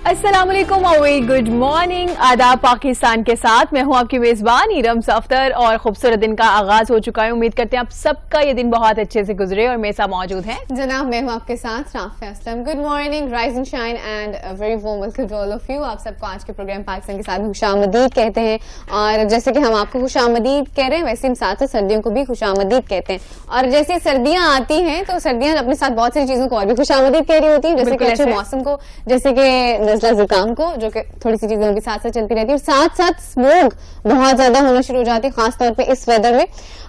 अस्सलाम वालेकुम, good morning, आदाब पाकिस्तान के साथ मैं हूं आपकी मेजबान इरम सफ्तर और खूबसूरत दिन का आगाज हो चुका है। उम्मीद करते हैं आप सबका ये दिन बहुत अच्छे से गुजरे और मेरे साथ मौजूद हैं जनाब, मैं हूं आपके साथ Rafia Aslam. Good morning, rise and shine and very warm welcome to all of you. आप सबको आज के प्रोग्राम पाकिस्तान के साथ खुशामदीद कहते हैं और जैसे कि हम आपको खुशामदीद कह रहे हैं वैसे हम साथ साथ सर्दियों को भी खुशामदीद कहते हैं। और जैसे सर्दियां आती हैं तो सर्दियां अपने साथ बहुत सारी चीजों को और भी खुशामदीद कह रही होती है, जैसे कि अच्छे मौसम को, जैसे कि नज़ला जुकाम को, जो कि थोड़ी सी चीजें उनके साथ साथ चलती रहती है। और साथ साथ स्मोक बहुत ज्यादा होना शुरू हो जाती है, खासतौर पे इस वेदर में।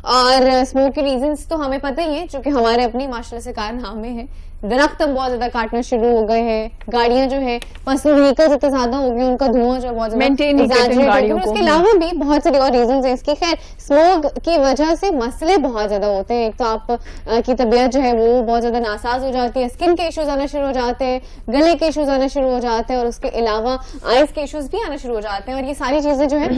और स्मोक के रीजंस तो हमें पता ही है, जो कि हमारे अपनी माशाल्लाह से कारनामे हैं। दरख्त अब बहुत ज्यादा काटना शुरू हो गए हैं, गाड़ियां जो है पर्सनल व्हीकल्स इतने ज्यादा हो गए, उनका धुआं जो बहुत ज्यादा। उसके अलावा भी बहुत सारे और रीजंस हैं इसके। खैर, स्मोक की वजह से मसले बहुत ज्यादा होते हैं। एक तो आप की तबीयत जो है वो बहुत ज्यादा नासाज हो जाती है, स्किन के इश्यूज आना शुरू हो जाते हैं, गले के इश्यूज आना शुरू हो जाते हैं और उसके अलावा आइज के इश्यूज भी आना शुरू हो जाते हैं। और ये सारी चीजें जो है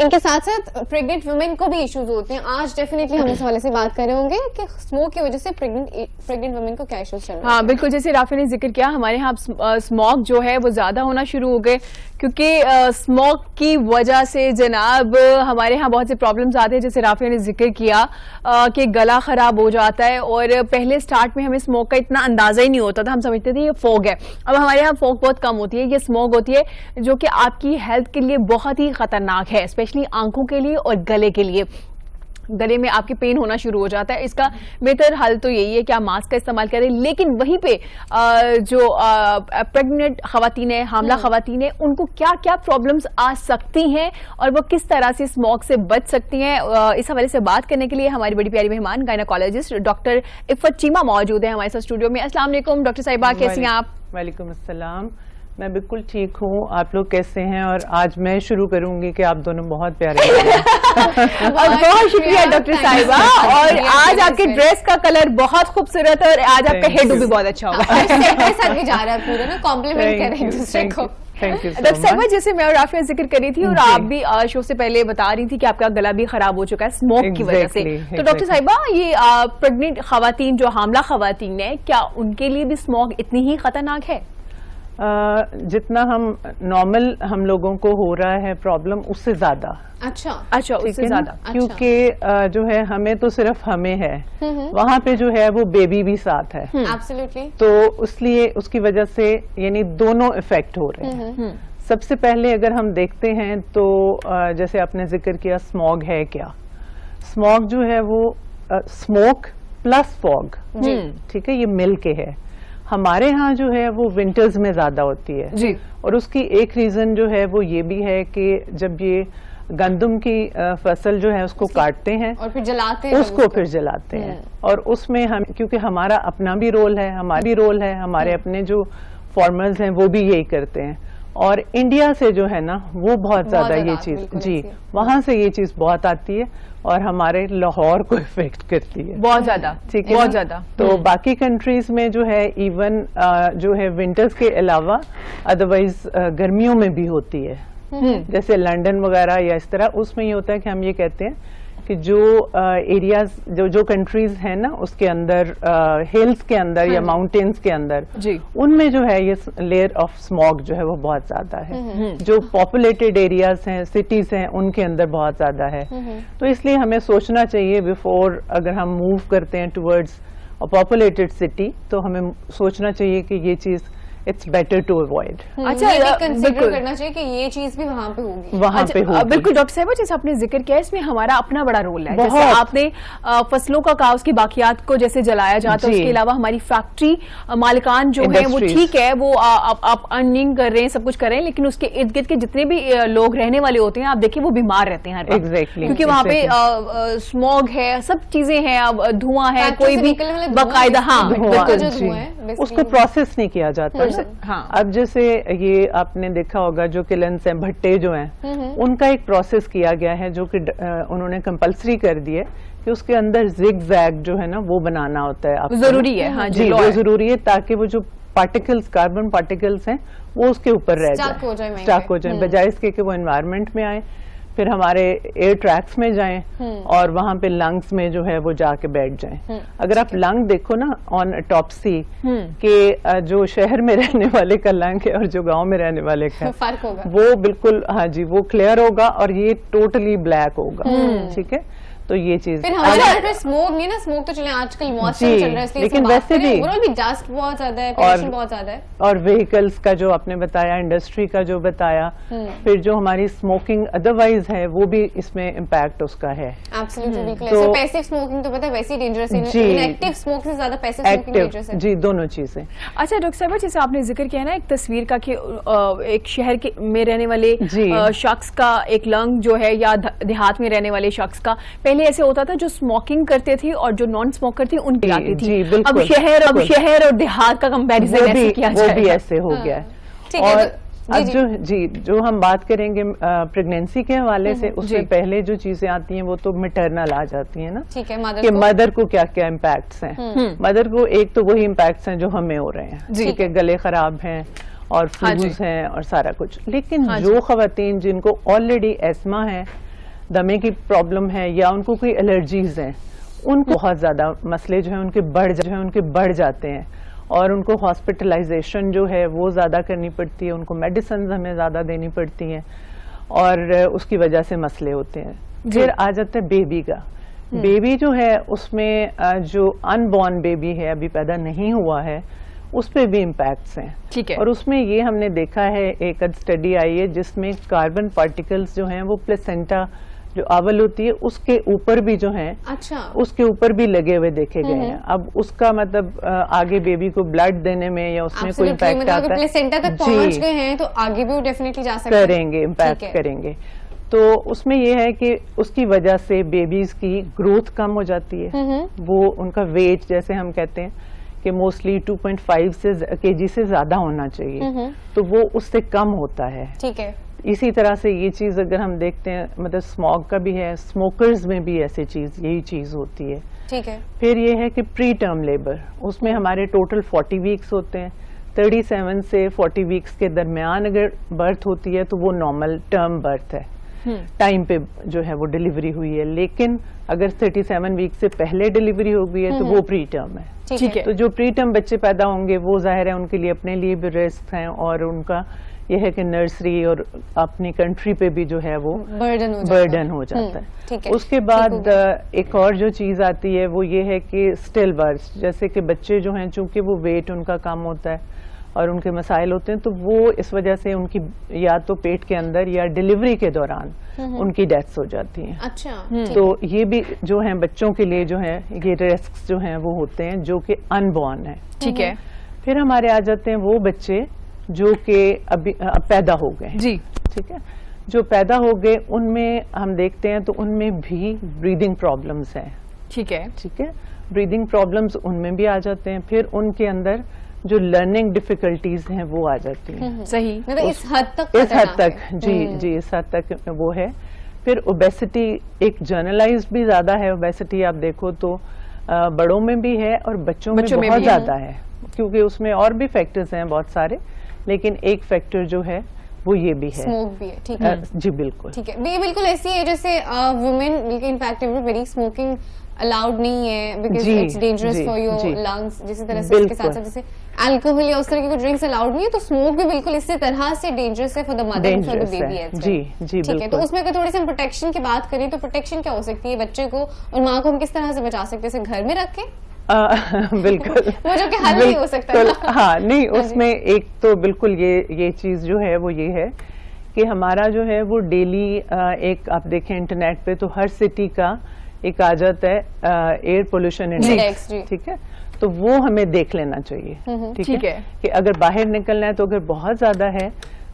इनके साथ साथ प्रेग्नेंट वुमेन को भी इश्यूज होते हैं। आज डेफिनेटली हम इस हवाले से बात कर रहे होंगे कि स्मोक की वजह से प्रेग्नेंट वुमेन को क्या इश्यूज। हाँ बिल्कुल, जैसे राफी ने जिक्र किया, हमारे यहाँ स्मोक जो है वो ज्यादा होना शुरू हो गए क्योंकि स्मोक की वजह से जनाब हमारे यहाँ बहुत से प्रॉब्लम्स आते हैं। जैसे राफी ने जिक्र किया कि गला खराब हो जाता है और पहले स्टार्ट में हमें स्मोक का इतना अंदाजा ही नहीं होता था, हम समझते थे ये फॉग है। अब हमारे यहाँ फॉग बहुत कम होती है, ये स्मोक होती है जो कि आपकी हेल्थ के लिए बहुत ही खतरनाक है, स्पेशली आंखों के लिए और गले के लिए। गले में आपके पेन होना शुरू हो जाता है। इसका बेहतर हल तो यही है कि आप मास्क का इस्तेमाल करें, लेकिन वहीं पे जो प्रेग्नेंट खवातीन है, हामला खवातीन है, उनको क्या क्या प्रॉब्लम्स आ सकती हैं और वो किस तरह से स्मोक से बच सकती हैं, इस हवाले से बात करने के लिए हमारी बड़ी प्यारी मेहमान गायनेकोलॉजिस्ट डॉक्टर इफ़त चीमा मौजूद है हमारे साथ स्टूडियो में। अस्सलाम वालेकुम डॉक्टर साहिबा, कैसी हैं आप? वालेकुम अस्सलाम, मैं बिल्कुल ठीक हूँ। आप लोग कैसे हैं? और आज मैं शुरू करूंगी कि आप दोनों बहुत प्यारे हैं। बहुत शुक्रिया डॉक्टर साहिबा। और आज आपके ड्रेस का कलर बहुत खूबसूरत है और आज आपका हेयर डू भी बहुत अच्छा होगा। भी जा रहा है पूरा ना, कॉम्प्लीमेंट करें एक दूसरे को। डॉक्टर साहिबा, जैसे मैं और राफिया जिक्र करी थी और आप भी शो से पहले बता रही थी कि आपका गला भी खराब हो चुका है स्मोक की वजह से, तो डॉक्टर साहिबा ये प्रेग्नेंट खवातीन जो हामला खवातीन है, क्या उनके लिए भी स्मोक इतनी ही खतरनाक है? जितना हम नॉर्मल हम लोगों को हो रहा है प्रॉब्लम, उससे ज्यादा। अच्छा, उससे ज्यादा। क्योंकि जो है हमें तो सिर्फ हमें है, वहाँ पे जो है वो बेबी भी साथ है। एब्सोल्युटली। तो इसलिए उसकी वजह से यानी दोनों इफेक्ट हो रहे हैं। सबसे पहले अगर हम देखते हैं तो जैसे आपने जिक्र किया स्मॉग है क्या। स्मॉग जो है वो स्मोक प्लस फॉग, ठीक है, ये मिल के है। हमारे यहाँ जो है वो विंटर्स में ज्यादा होती है जी। और उसकी एक रीजन जो है वो ये भी है कि जब ये गंदम की फसल जो है उसको काटते हैं और फिर जलाते हैं, उसको फिर जलाते हैं। और उसमें हम, क्योंकि हमारा अपना भी रोल है, हमारे अपने जो फार्मर्स हैं वो भी यही करते हैं। और इंडिया से जो है ना वो बहुत ज्यादा ये चीज, जी, वहां से ये चीज बहुत आती है और हमारे लाहौर को इफेक्ट करती है बहुत ज्यादा, ठीक है, बहुत ज्यादा। तो बाकी कंट्रीज में जो है इवन जो है विंटर्स के अलावा अदरवाइज गर्मियों में भी होती है, जैसे लंदन वगैरह या इस तरह, उसमें ये होता है कि हम ये कहते हैं कि जो एरियाज जो कंट्रीज हैं ना उसके अंदर हिल्स के अंदर या माउंटेन्स के अंदर, उनमें जो है ये लेयर ऑफ स्मॉग जो है वो बहुत ज्यादा है। जो पॉपुलेटेड एरियाज हैं, सिटीज हैं, उनके अंदर बहुत ज्यादा है। तो इसलिए हमें सोचना चाहिए बिफोर, अगर हम मूव करते हैं टुवर्ड्स अ पॉपुलेटेड सिटी, तो हमें सोचना चाहिए कि ये चीज इट्स बेटर टू अवॉइड। अच्छा, कंसीडर करना चाहिए कि ये चीज भी वहाँ पे होगी, वहाँ पे होगी। बिल्कुल डॉक्टर साहब, जैसे आपने जिक्र किया इसमें हमारा अपना बड़ा रोल है। जैसे आपने फसलों का कहा, उसकी बाकियात को जैसे जलाया जाता है, उसके अलावा हमारी फैक्ट्री मालिकान जो है वो ठीक है, वो आप अर्निंग कर रहे हैं, सब कुछ कर रहे हैं, लेकिन उसके इर्द गिर्द के जितने भी लोग रहने वाले होते हैं, आप देखिए वो बीमार रहते हैं एग्जैक्टली, क्योंकि वहाँ पे स्मॉग है, सब चीजें हैं, धुआं है, कोई भी बाकायदा, हाँ उसको प्रोसेस नहीं किया जाता। हाँ, अब जैसे ये आपने देखा होगा जो किलन्स हैं, भट्टे जो हैं, उनका एक प्रोसेस किया गया है जो कि उन्होंने कंपलसरी कर दिया कि उसके अंदर जिग जैग जो है ना वो बनाना होता है, जरूरी है। हाँ जी, वो जरूरी है ताकि वो जो पार्टिकल्स, कार्बन पार्टिकल्स हैं, वो उसके ऊपर रह जाए, स्टक हो जाए, बजाय इसके कि वो एनवायरमेंट में आए। फिर हमारे एयर ट्रैक्स में जाएं और वहां पे लंग्स में जो है वो जाके बैठ जाएं। अगर आप लंग देखो ना ऑन ऑटोप्सी के जो शहर में रहने वाले का लंग है और जो गांव में रहने वाले का फर्क होगा, वो बिल्कुल, हाँ जी, वो क्लियर होगा और ये टोटली ब्लैक होगा। ठीक है, तो ये चीज फिर हमारे यहाँ पे स्मोक नहीं ना, स्मोक तो चले आजकल मौसम जी, चल रहा है इसलिए लेकिन इसमें बात वैसे करें, भी ओवरऑल भी डस्ट बहुत ज्यादा है, पोल्यूशन बहुत ज्यादा है। और व्हीकल्स का जो आपने बताया, इंडस्ट्री का जो बताया, फिर जो हमारी स्मोकिंग अदरवाइज है वो भी इसमें इम्पैक्ट उसका है। एब्सोल्युटली, बिल्कुल तो- ऐसे पैसिव स्मोकिंग तो पता है वैसे ही डेंजरस है, जी। इनएक्टिव स्मोक से ज्यादा पैसिव स्मोकिंग डेंजरस है। जी, दोनों चीजें। अच्छा डॉक्टर साहब, जैसे आपने जिक्र किया ना एक तस्वीर का कि एक शहर के में रहने वाले जी। शख्स का एक लंग जो है या देहात में रहने वाले शख्स का, पहले ऐसे होता था जो स्मोकिंग करते थे और जो नॉन स्मोकर थी उनकी आती थी। जी, बिल्कुल, अब शहर बिल्कुल। और देहात का कंपैरिजन ऐसे किया वो भी जाएगा। ऐसे हो गया है। ठीक है, और तो- अब जी, जो हम बात करेंगे प्रेगनेंसी के हवाले से, उससे पहले जो चीजें आती हैं वो तो मैटरनल आ जाती हैं ना, ठीक है, कि मदर को क्या क्या इम्पैक्ट्स हैं। मदर को एक तो वही इम्पैक्ट्स हैं जो हमें हो रहे हैं, ठीक है, गले खराब हैं और हाँ जी। फ्लूज हैं और सारा कुछ। लेकिन हाँ जो खवातीन जिनको ऑलरेडी एस्मा है, दमे की प्रॉब्लम है या उनको कोई एलर्जीज हैं, उनको बहुत ज्यादा मसले जो है उनके बढ़ जाते हैं और उनको हॉस्पिटलाइजेशन जो है वो ज्यादा करनी पड़ती है, उनको मेडिसिन हमें ज्यादा देनी पड़ती हैं और उसकी वजह से मसले होते हैं। फिर आ जाता है बेबी का। बेबी जो है उसमें जो अनबॉर्न बेबी है, अभी पैदा नहीं हुआ है, उस पे भी इम्पैक्ट्स हैं। ठीक है। और उसमें ये हमने देखा है, एक स्टडी आई है जिसमें कार्बन पार्टिकल्स जो हैं वो प्लेसेंटा जो आवल होती है उसके ऊपर भी जो है, अच्छा, उसके ऊपर भी लगे हुए देखे गए हैं। अब उसका मतलब आगे बेबी को ब्लड देने में या उसमें कोई Absolutely, इम्पैक्ट मतलब आता अगर है, प्लेसेंटा तक जी, पहुंच गए हैं तो आगे भी वो डेफिनेटली जा सकते हैं, करेंगे, इम्पैक्ट ठीक है। करेंगे। तो उसमें ये है कि उसकी वजह से बेबीज की ग्रोथ कम हो जाती है, वो उनका वेट, जैसे हम कहते हैं कि मोस्टली 2.5 kg से ज्यादा होना चाहिए, तो वो उससे कम होता है। ठीक है, इसी तरह से ये चीज अगर हम देखते हैं, मतलब स्मोक का भी है, स्मोकर्स में भी ऐसी चीज, यही चीज होती है। ठीक है, फिर ये है कि प्री टर्म लेबर, उसमें हमारे टोटल 40 वीक्स होते हैं। 37 से 40 वीक्स के दरमियान अगर बर्थ होती है तो वो नॉर्मल टर्म बर्थ है, टाइम पे जो है वो डिलीवरी हुई है। लेकिन अगर 37 वीक से पहले डिलीवरी हो गई है तो वो प्री टर्म है। ठीक है, तो जो प्री टर्म बच्चे पैदा होंगे वो जाहिर है उनके लिए अपने लिए भी रिस्क हैं और उनका यह है कि नर्सरी और अपनी कंट्री पे भी जो है वो बर्डन हो जाता है। ठीक है, उसके बाद एक और जो चीज आती है वो ये है कि स्टिल बर्थ, जैसे कि बच्चे जो हैं चूंकि वो वेट उनका कम होता है और उनके मसाइल होते हैं, तो वो इस वजह से उनकी या तो पेट के अंदर या डिलीवरी के दौरान उनकी डेथ्स हो जाती हैं। अच्छा, तो ये भी जो है बच्चों के लिए जो है ये रिस्क जो हैं वो होते हैं जो कि अनबॉर्न है। ठीक है। फिर हमारे आ जाते हैं वो बच्चे जो कि अभी पैदा हो गए, जी, ठीक है, जो पैदा हो गए उनमें हम देखते हैं तो उनमें भी ब्रीदिंग प्रॉब्लम्स हैं। ठीक है, ठीक है, ब्रीदिंग प्रॉब्लम्स उनमें भी आ जाते हैं। फिर उनके अंदर जो लर्निंग डिफिकल्टीज हैं वो आ जाती हैं। सही, मतलब इस हद तक इस हद खतरनाक तक, है। जी, इस हद तक वो है। फिर ओबेसिटी एक जर्नलाइज्ड भी ज्यादा है, ओबेसिटी आप देखो तो बड़ों में भी है और बच्चों में बच्चों में बहुत भी है। ज्यादा है, क्योंकि उसमें और भी फैक्टर्स हैं बहुत सारे, लेकिन एक फैक्टर जो है वो ये भी है, स्मोक भी है। ठीक है, जी बिल्कुल। ठीक है, ये बिल्कुल ऐसी है जैसे वुमेन, बल्कि इनफैक्ट एवरीबॉडी स्मोकिंग अलाउड नहीं है बिकॉज जी, इट्स डेंजरस जी, फॉर योर जी। लंग्स। जिस तरह से इसके साथ साथ जैसे अल्कोहल या उस तरह की ड्रिंक्स अलाउड नहीं है, तो स्मोक भी बिल्कुल इसी तरह से डेंजरस है for the mother and for the Dangerous baby है। As well. जी, जी, ठीक है, तो बिल्कुल। उसमें अगर थोड़ी सी हम प्रोटेक्शन की बात करें तो प्रोटेक्शन क्या हो सकती है बच्चे को और माँ को हम किस तरह से बचा सकते हैं? इसे घर में रखें बिल्कुल वो जो कि हल नहीं हो सकता बिल्कुल, ना। हाँ नहीं, हाँ जी। उसमें एक तो बिल्कुल ये चीज जो है वो ये है कि हमारा जो है वो डेली एक आप देखें इंटरनेट पे तो हर सिटी का एक आ जाता है एयर पोल्यूशन इंडेक्स, जी। ठीक है, तो वो हमें देख लेना चाहिए। ठीक है। कि अगर बाहर निकलना है तो अगर बहुत ज्यादा है,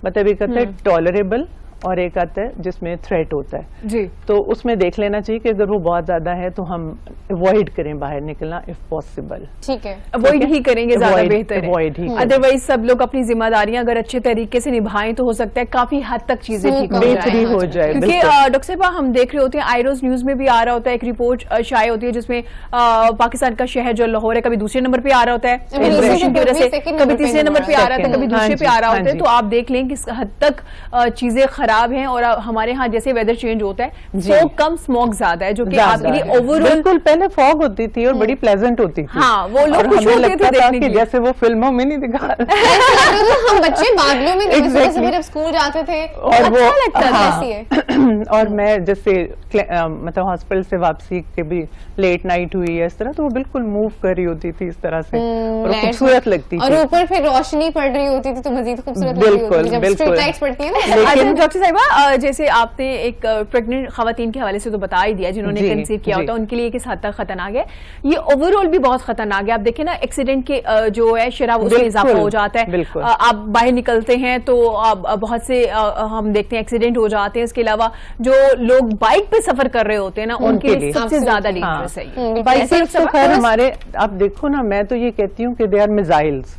मतलब एक आता है टॉलरेबल और एक आता है जिसमें थ्रेट होता है, जी, तो उसमें देख लेना चाहिए कि अगर वो बहुत ज्यादा है तो हम अवॉइड करें बाहर निकलना इफ पॉसिबल। ठीक है, अवॉइड ही करेंगे, ज्यादा Avoid- बेहतर है। avoid ही करें। अदरवाइज सब लोग अपनी जिम्मेदारियां अगर अच्छे तरीके से निभाएं तो हो सकता है काफी हद तक चीजें Smooth ठीक हो हो बेहतरी जाए। हो जाए, क्योंकि बिल्कुल। डॉक्टर साहब हम देख रहे होते हैं, आईरोज न्यूज में भी आ रहा होता है, एक रिपोर्ट शाये होती है जिसमें पाकिस्तान का शहर जो लाहौर है कभी दूसरे नंबर पे आ रहा होता है अभी इन्फ्लेशन की वजह से, second कभी number पे तीसरे नंबर पे आ रहा था, second, कभी हाँ दूसरे पे जी, आ रहा हाँ होता है। जी। तो आप देख लें किस हद तक चीजें खराब खराब हैं और हमारे यहाँ जैसे वेदर चेंज होता है जी। फॉग कम स्मोक ज्यादा है, जो कि ज्यादा आपके लिए है। ओवरऑल बिल्कुल, पहले फॉग होती थी और बड़ी प्लेजेंट होती थी। हाँ, वो लोग और खुश हमें होते थे लगता था देखने कि के लिए। जैसे वो फिल्मों में नहीं दिखा हम बच्चे बादलों में सुबह Exactly. सुबह जब स्कूल जाते थे और अच्छा वो लगता था। हाँ, ऐसी है। और मैं जैसे मतलब हॉस्पिटल से वापसी के भी लेट नाइट हुई है इस तरह, तो वो बिल्कुल मूव कर रही होती थी इस तरह से और वो खूबसूरत लगती और थी। ऊपर फिर रोशनी पड़ रही होती थी तो मजीद खूबसूरत लग रही बिल्कुल, होती थी जब बिल्कुल। स्ट्रीट लाइट्स पड़ती है ना। अच्छा लेकिन डॉक्टर साहिबा, जैसे आपने एक प्रेग्नेंट खवातीन के हवाले से तो बता ही दिया जिन्होंने जी, कंसीव किया जी। होता है, उनके लिए किस हद तक खतरनाक है। ये ओवरऑल भी बहुत खतरनाक है। आप देखें ना, एक्सीडेंट के जो है शराब उसमें बिल्कुल, इजाफा हो जाता है। बिल्कुल। आप बाहर निकलते हैं तो बहुत से हम देखते हैं एक्सीडेंट हो जाते हैं। इसके अलावा जो लोग बाइक पे सफर कर रहे होते हैं ना, उनके लिए लिए। सबसे ज्यादा Absolutely. डेंजरस है ये। बिल्कुल। बाइसेप्स तो ऐसे खैर सब- हमारे, आप देखो ना, मैं तो ये कहती हूँ कि दे आर मिसाइल्स,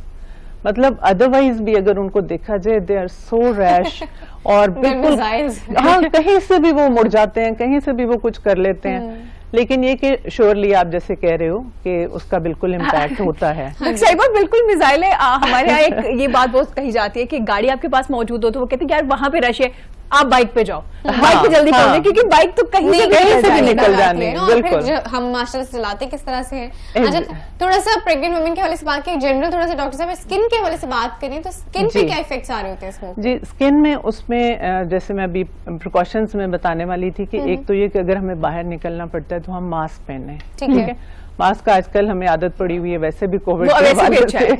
मतलब अदरवाइज भी अगर उनको देखा जाए दे आर सो रैश और बिल्कुल missiles. हाँ, कहीं से भी वो मुड़ जाते हैं, कहीं से भी वो कुछ कर लेते हैं। लेकिन ये कि श्योरली आप जैसे कह रहे हो कि उसका बिल्कुल इम्पैक्ट होता है। सही बात, बिल्कुल मिसाइल है। हमारे यहाँ एक ये बात बहुत कही जाती है कि गाड़ी आपके पास मौजूद हो तो वो कहते हैं कि यार वहां पे रश है, आप बाइक पे जाओ, बाइक पे जल्दी हाँ। पहुंचे, क्योंकि बाइक तो कहीं से भी कहीं से भी जाएगी। निकल जानी है, और फिर बिल्कुल। जो हम मास्टर्स चलाते किस तरह से है। अच्छा, थोड़ा सा प्रेग्नेंट वुमेन के हवाले से बात की, जनरल थोड़ा सा डॉक्टर साहब स्किन के हवाले से बात करें तो स्किन पे जी। क्या इफेक्ट्स आ रहे होते हैं स्मोक? जी, स्किन में उसमें जैसे मैं अभी प्रिकॉशंस में बताने वाली थी कि एक तो ये कि अगर हमें बाहर निकलना पड़ता है तो हम मास्क पहने। ठीक है। मास्क आजकल हमें आदत पड़ी हुई है, वैसे भी कोविड वो के वैसे भी हवाले अच्छा से,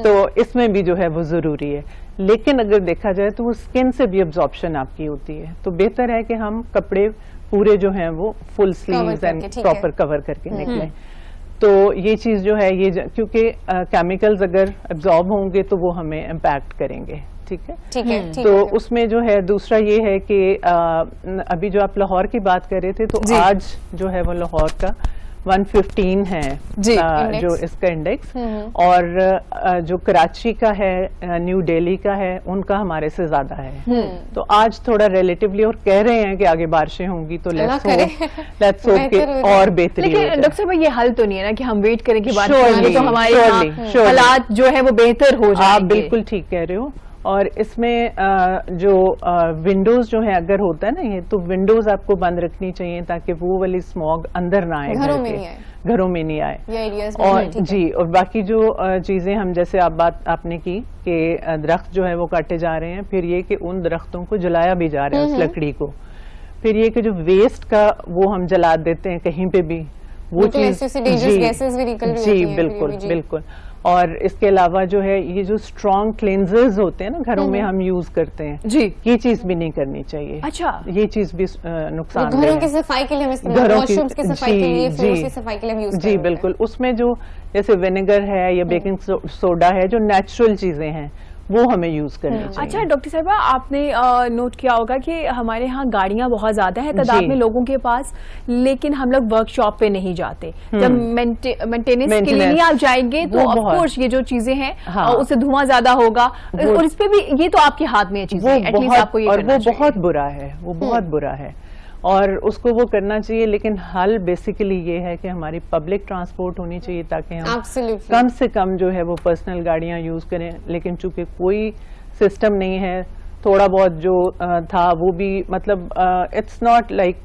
तो इसमें भी जो है वो जरूरी है। लेकिन अगर देखा जाए तो वो स्किन से भी एब्जॉर्प्शन आपकी होती है, तो बेहतर है कि हम कपड़े पूरे जो हैं वो फुल स्लीव्स करके, एंड ठीक है। प्रॉपर कवर करके निकलें। तो ये चीज जो है ये क्योंकि केमिकल्स अगर एब्जॉर्ब होंगे तो वो हमें इम्पैक्ट करेंगे। ठीक है, ठीक है, ठीक तो है। उसमें जो है दूसरा ये है कि अभी जो आप लाहौर की बात कर रहे थे, तो जी। आज जो है वो लाहौर का 115 है जी, इंडेक्स। जो इसका इंडेक्स, और जो कराची का है, न्यू दिल्ली का है, उनका हमारे से ज्यादा है। तो आज थोड़ा रिलेटिवली, और कह रहे हैं कि आगे बारिशें होंगी तो अल्लाह लेट्स करे। होप कि बेहतर हो जाए। और बेहतरी हो लेकिन जाए। डॉक्टर साहब, ये हल तो नहीं है ना कि हम वेट करें कि बात Surely, करेंगे तो हमारे surely, यहाँ surely. हालात जो है वो बेहतर हो जाएंगे। आप बिल्कुल ठीक कह रहे हो। और इसमें जो विंडोज जो है अगर होता है ना ये, तो विंडोज आपको बंद रखनी चाहिए ताकि वो वाली स्मॉग अंदर ना आए, घरों घर में के। नहीं आए। घरों में नहीं आए। ये आइडियाज और जी, और बाकी जो चीजें हम जैसे आप बात आपने की कि दरख्त जो है वो काटे जा रहे हैं, फिर ये कि उन दरख्तों को जलाया भी जा रहा है, उस लकड़ी को। फिर ये कि जो वेस्ट का वो हम जला देते हैं कहीं पे भी, वो बिल्कुल, चीज ऐसे ऐसे dangerous gases भी निकल रही होती जी हैं, फिर बिल्कुल भी, जी। बिल्कुल। और इसके अलावा जो है ये जो स्ट्रॉन्ग क्लेंजर्स होते हैं ना घरों में हम यूज करते हैं, जी। ये चीज भी नहीं करनी चाहिए। अच्छा। ये चीज भी नुकसान घरों की सफाई के लिए हम इस्तेमाल, घरों वॉशरूम्स की सफाई के लिए, जी, फ्लोर्स जी। की सफाई के लिए हम यूज जी बिल्कुल। उसमें जो जैसे विनेगर है या बेकिंग सोडा है, जो नेचुरल चीजें हैं, वो हमें यूज करनी चाहिए। अच्छा डॉक्टर साहिबा, आपने नोट किया होगा कि हमारे यहाँ गाड़ियां बहुत ज्यादा है तादाद जी। में लोगों के पास, लेकिन हम लोग वर्कशॉप पे नहीं जाते। जब मेंटेनेंस के लिए नहीं आप जाएंगे तो वो ऑफ बहुत- कोर्स ये जो चीजें हैं हाँ। उससे धुआं ज्यादा होगा, वो- और इस पे भी ये तो आपके हाथ में है चीजें, वो एटलीस्ट आपको ये और करना वो चाहिए। बहुत बुरा है, वो बहुत बुरा है और उसको वो करना चाहिए। लेकिन हल बेसिकली ये है कि हमारी पब्लिक ट्रांसपोर्ट होनी चाहिए ताकि हम Absolutely. कम से कम जो है वो पर्सनल गाड़ियां यूज करें। लेकिन चूंकि कोई सिस्टम नहीं है, थोड़ा बहुत जो था वो भी मतलब it's not like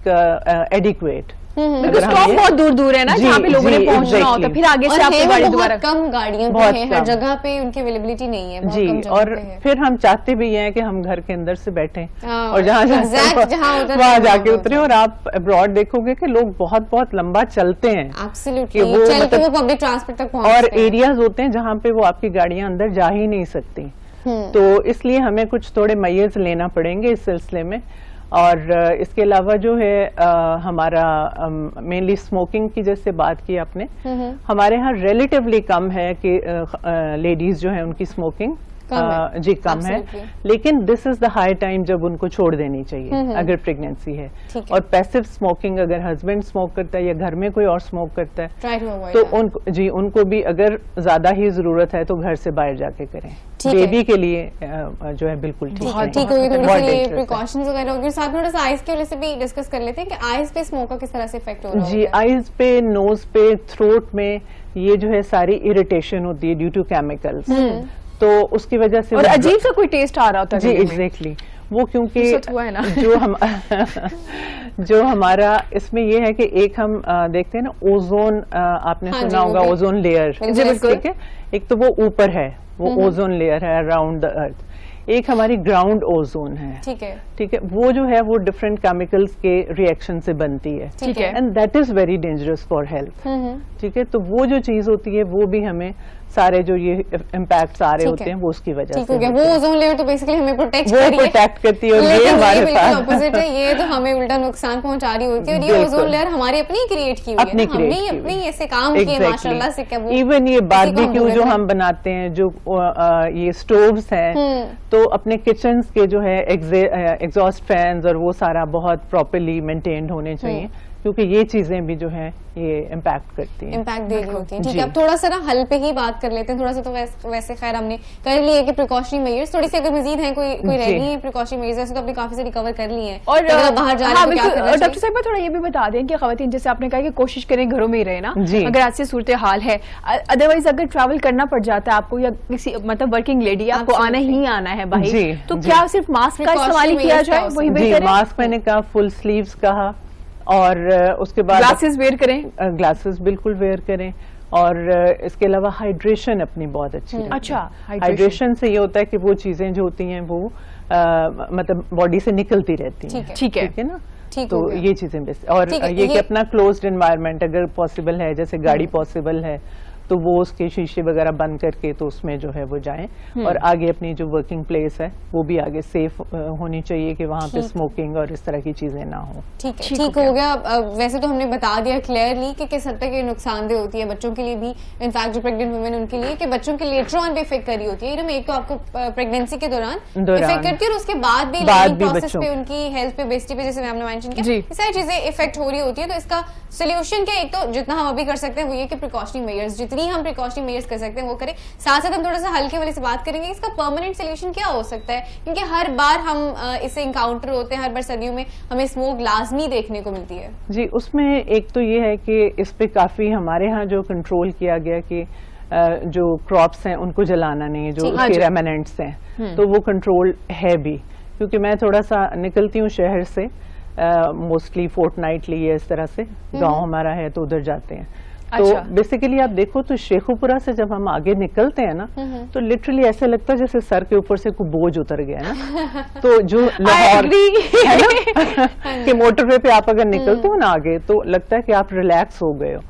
adequate. Because stop बहुत दूर दूर है ना जी, जहाँ पे लोगों ने जी, पहुंचना होता है, exactly. फिर आगे और से आपको है वो गाड़ी बहुत दोबारा कम गाड़ियां भी बहुत हैं, हर कम। जगह पे उनकी अवेलेबिलिटी नहीं है, बहुत जी, कम जगह और पे है। फिर हम चाहते भी हैं कि हम घर के अंदर से बैठें हाँ, और जहाँ exact जहाँ उतरते हैं, वहाँ जाके वहाँ उतरे। और आप अब्रॉड देखोगे कि लोग बहुत बहुत लंबा चलते हैं एब्सोल्युटली, कि वो चल के मतलब- वो पब्लिक ट्रांसपोर्ट तक और पहुंचते हैं। एरियाज होते हैं जहाँ पे वो आपकी गाड़ियां अंदर जा ही नहीं सकती। तो इसलिए हमें कुछ थोड़े मैयर्स लेना पड़ेंगे इस सिलसिले में। और इसके अलावा जो है हमारा मेनली स्मोकिंग की जैसे बात की आपने, हमारे यहाँ रिलेटिवली कम है कि लेडीज जो है उनकी स्मोकिंग जी कम है। Absolutely. लेकिन this is the high time जब उनको छोड़ देनी चाहिए अगर प्रेगनेंसी है। ठीक है। और पैसिव स्मोकिंग अगर हस्बैंड स्मोक करता है या घर में कोई और स्मोक करता है Try to avoid तो that. उनको जी उनको भी अगर ज्यादा ही जरूरत है तो घर से बाहर जाके करें। ठीक है। बेबी के लिए जो है बिल्कुल ठीक हाँ, नहीं। ठीक होगी, थोड़ी बहुत सी dangerous है। प्रिकॉशंस वगैरह होगी। साथ में थोड़ा सा आइज के वजह से भी डिस्कस कर लेते हैं कि आइज पे स्मोक का किस तरह से इफेक्ट हो रहा जी, होगा। आईज पे, नोज पे, थ्रोट में ये जो है सारी इरिटेशन होती है ड्यू टू केमिकल्स। तो उसकी वजह से और वो- अजीब सा कोई टेस्ट आ रहा होता है जी गले में। एग्जैक्टली वो क्योंकि फुर्सत हुआ है ना। जो हमारा इसमें ये है कि एक हम देखते हैं ना ओजोन, आपने हाँ सुना जी, होगा वो भी। ओजोन लेयर, जी, बिल्कुल। ठीक है। एक तो वो ऊपर है, वो ओजोन लेयर है अराउंड द अर्थ। एक हमारी ग्राउंड ओजोन है, ठीक है, ठीक है। वो जो है वो डिफरेंट केमिकल्स के रिएक्शन से बनती है, ठीक है। And that is very dangerous for health, ठीक है। तो वो जो चीज होती है वो भी हमें सारे जो ये इम्पैक्ट्स आ रहे ठीक होते है। हैं वो उसकी वजह ठीक से हो गया। होते वो हैं। ओजोन लेयर तो बेसिकली हमें प्रोटेक्ट वो कर रही है, प्रोटेक्ट करती है और ये लेकिन ये हमारे बिल्कुल साथ ऑपोजिट है, ये तो हमें उल्टा नुकसान पहुंचा रही होती है। और ये बिल्कुल। ओजोन लेयर हमारी अपनी क्रिएट की हुई है अपनी ना, हमने create ही की अपने हुई। ही ऐसे काम किए माशाल्लाह से। क्या वो इवन ये इसी को हम बारबेक्यू बोल जो रहे हम बनाते हैं, जो ये स्टोव्स हैं, तो अपने किचन्स के जो है एग्जॉस्ट फैंस और वो सारा बहुत प्रॉपर्ली मेंटेन्ड होने चाहिए, क्योंकि ये चीजें भी जो है ये इम्पैक्ट करती हैं। इम्पैक्ट दे रही होती है। ठीक जी। है, अब थोड़ा सा ना हल पे ही बात कर लेते हैं। थोड़ा सा तो वैसे खैर हमने कर लिए कि प्रिकॉशनरी मेजर्स, थोड़ी सी अगर मजीद है कोई रह जी। गई है प्रिकॉशनरी मेजर्स, तो अपने काफी सारी कवर कर लिए हैं। और अगर आप बाहर जा रहे हाँ हैं तो क्या बिल्कुल, करना डॉक्टर चाहिए? साहब थोड़ा ये भी बता दें कि खवातीन, जैसे आपने कहा कि कोशिश करें घरों में ही रहे ना, जी। अगर ऐसी सूरत हाल है। अदरवाइज अगर ट्रैवल करना पड़ जाता है आपको, या किसी मतलब वर्किंग लेडी आपको आना Absolutely. ही आना है बाहर, जी, तो जी। क्या सिर्फ मास्क का इस्तेमाल ही Precautionary किया measures क्या जाए, हो वही सकते जी, बेहतर है? मास्क मैंने कहा, फुल स्लीव्स कहा, और उसके बाद ग्लासेस वेयर करें। ग्लासेस बिल्कुल वेयर करें, और इसके अलावा हाइड्रेशन अपनी बहुत अच्छी रखें। अच्छा, हाइड्रेशन से ये होता है कि वो चीजें जो होती हैं वो मतलब बॉडी से निकलती रहती हैं। ठीक है। ठीक है। ठीक है ना। ठीक तो हो गया। ये चीजें बेस्ट, और ठीक है, ये कि ये- अपना क्लोज्ड एनवायरनमेंट अगर पॉसिबल है, जैसे गाड़ी पॉसिबल है तो वो उसके शीशे वगैरह बंद करके तो उसमें जो है वो जाएं, और आगे अपनी जो वर्किंग प्लेस है वो भी आगे सेफ होनी चाहिए कि वहाँ पे ठीक। स्मोकिंग और इस तरह की चीजें ना हो। ठीक है, ठीक ठीक हो हो गया। वैसे तो हमने बता दिया क्लियरली कि किस हद तक ये नुकसानदेह होती है बच्चों के लिए भी, इनफैक्ट जो प्रेग्नेंट वुमेन उनके लिए, कि बच्चों के लेटर ऑन भी इफेक्ट करी होती है। एकदम एक तो आपको प्रेगनेंसी के दौरान इफेक्ट करती है, और उसके बाद भी प्रोसेस बच्चों पे, उनकी हेल्थ पे, बेसिटी पे, जैसे मैम ने मेंशन किया, जी। ये सारी चीजें इफेक्ट हो रही होती है। तो इसका सोल्यूशन क्या, एक तो जितना हम अभी कर सकते हैं वो ये कि प्रिकॉशनरी मेजर्स, जितनी हम प्रिकॉशनरी मेजर्स कर सकते हैं वो करें। साथ साथ हम थोड़ा सा हल्के वाले से बात करेंगे इसका परमानेंट सोल्यूशन क्या हो सकता है, क्योंकि हर बार हम इसे इंकाउंटर होते हैं, हर बार सर्दियों में हमें स्मोक लाजमी देखने को मिलती है। जी, उसमें एक तो ये है कि इस पे काफी हमारे यहाँ जो कंट्रोल किया गया कि जो क्रॉप्स हैं उनको जलाना नहीं है, जो ठीक है। उसके रेमिनेंट्स हैं, तो वो कंट्रोल है भी। क्योंकि मैं थोड़ा सा निकलती हूँ शहर से मोस्टली फोर्टनाइटली, या इस तरह से गांव हमारा है तो उधर जाते हैं। तो अच्छा। बेसिकली आप देखो तो शेखुपुरा से जब हम आगे निकलते हैं ना, तो लिटरली ऐसे लगता है जैसे सर के ऊपर से कोई बोझ उतर गया है ना। तो जो लाहौर है ना कि मोटरवे पे आप अगर निकलते हो ना आगे, तो लगता है कि आप रिलैक्स हो गए हो।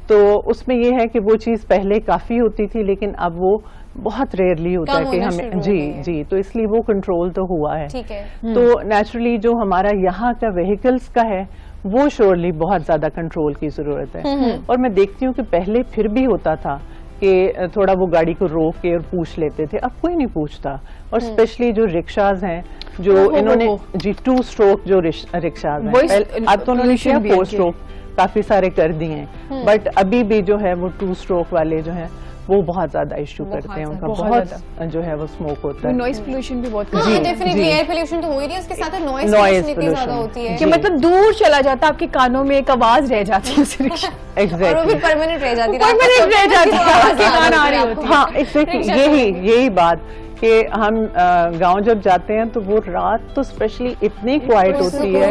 तो उसमें ये है कि वो चीज पहले काफी होती थी, लेकिन अब वो बहुत रेयरली होता कम है कि होना हमें शुरू हो जी गई है। जी, तो इसलिए वो कंट्रोल तो हुआ है। ठीक है। तो नेचुरली जो हमारा यहाँ का व्हीकल्स का है वो श्योरली बहुत ज्यादा कंट्रोल की जरूरत है। और मैं देखती हूँ कि पहले फिर भी होता था कि थोड़ा वो गाड़ी को रोक के और पूछ लेते थे, अब कोई नहीं पूछता। और स्पेशली जो रिक्शाज हैं, जो इन्होंने जी 2 स्ट्रोक जो रिक्शाज हैं, वही अब तो उन्होंने pollution भी है 4 जी। स्ट्रोक काफी सारे कर दिए हैं, बट अभी भी जो है वो 2 स्ट्रोक वाले जो है वो बहुत ज्यादा इश्यू करते हैं, उनका बहुत बहुत जो है वो स्मोक होता है। नॉइज पोल्यूशन भी बहुत हाँ, जी, डेफिनेटली जी। एयर पोल्यूशन तो हो ही रही है, उसके साथ नॉइज Noise पोल्यूशन इतनी pollution। ज्यादा होती है कि मतलब दूर चला जाता, आपके कानों में एक आवाज रह जाती है उस रिक्शा। और वो एग्जैक्टली, भी परमानेंट रह जाती है। Permanent रह जाती है, आपके कान आ रही होती है। हाँ एग्जैक्टली, यही बात कि हम गांव जब जाते हैं तो वो रात तो स्पेशली इतनी क्वाइट होती है,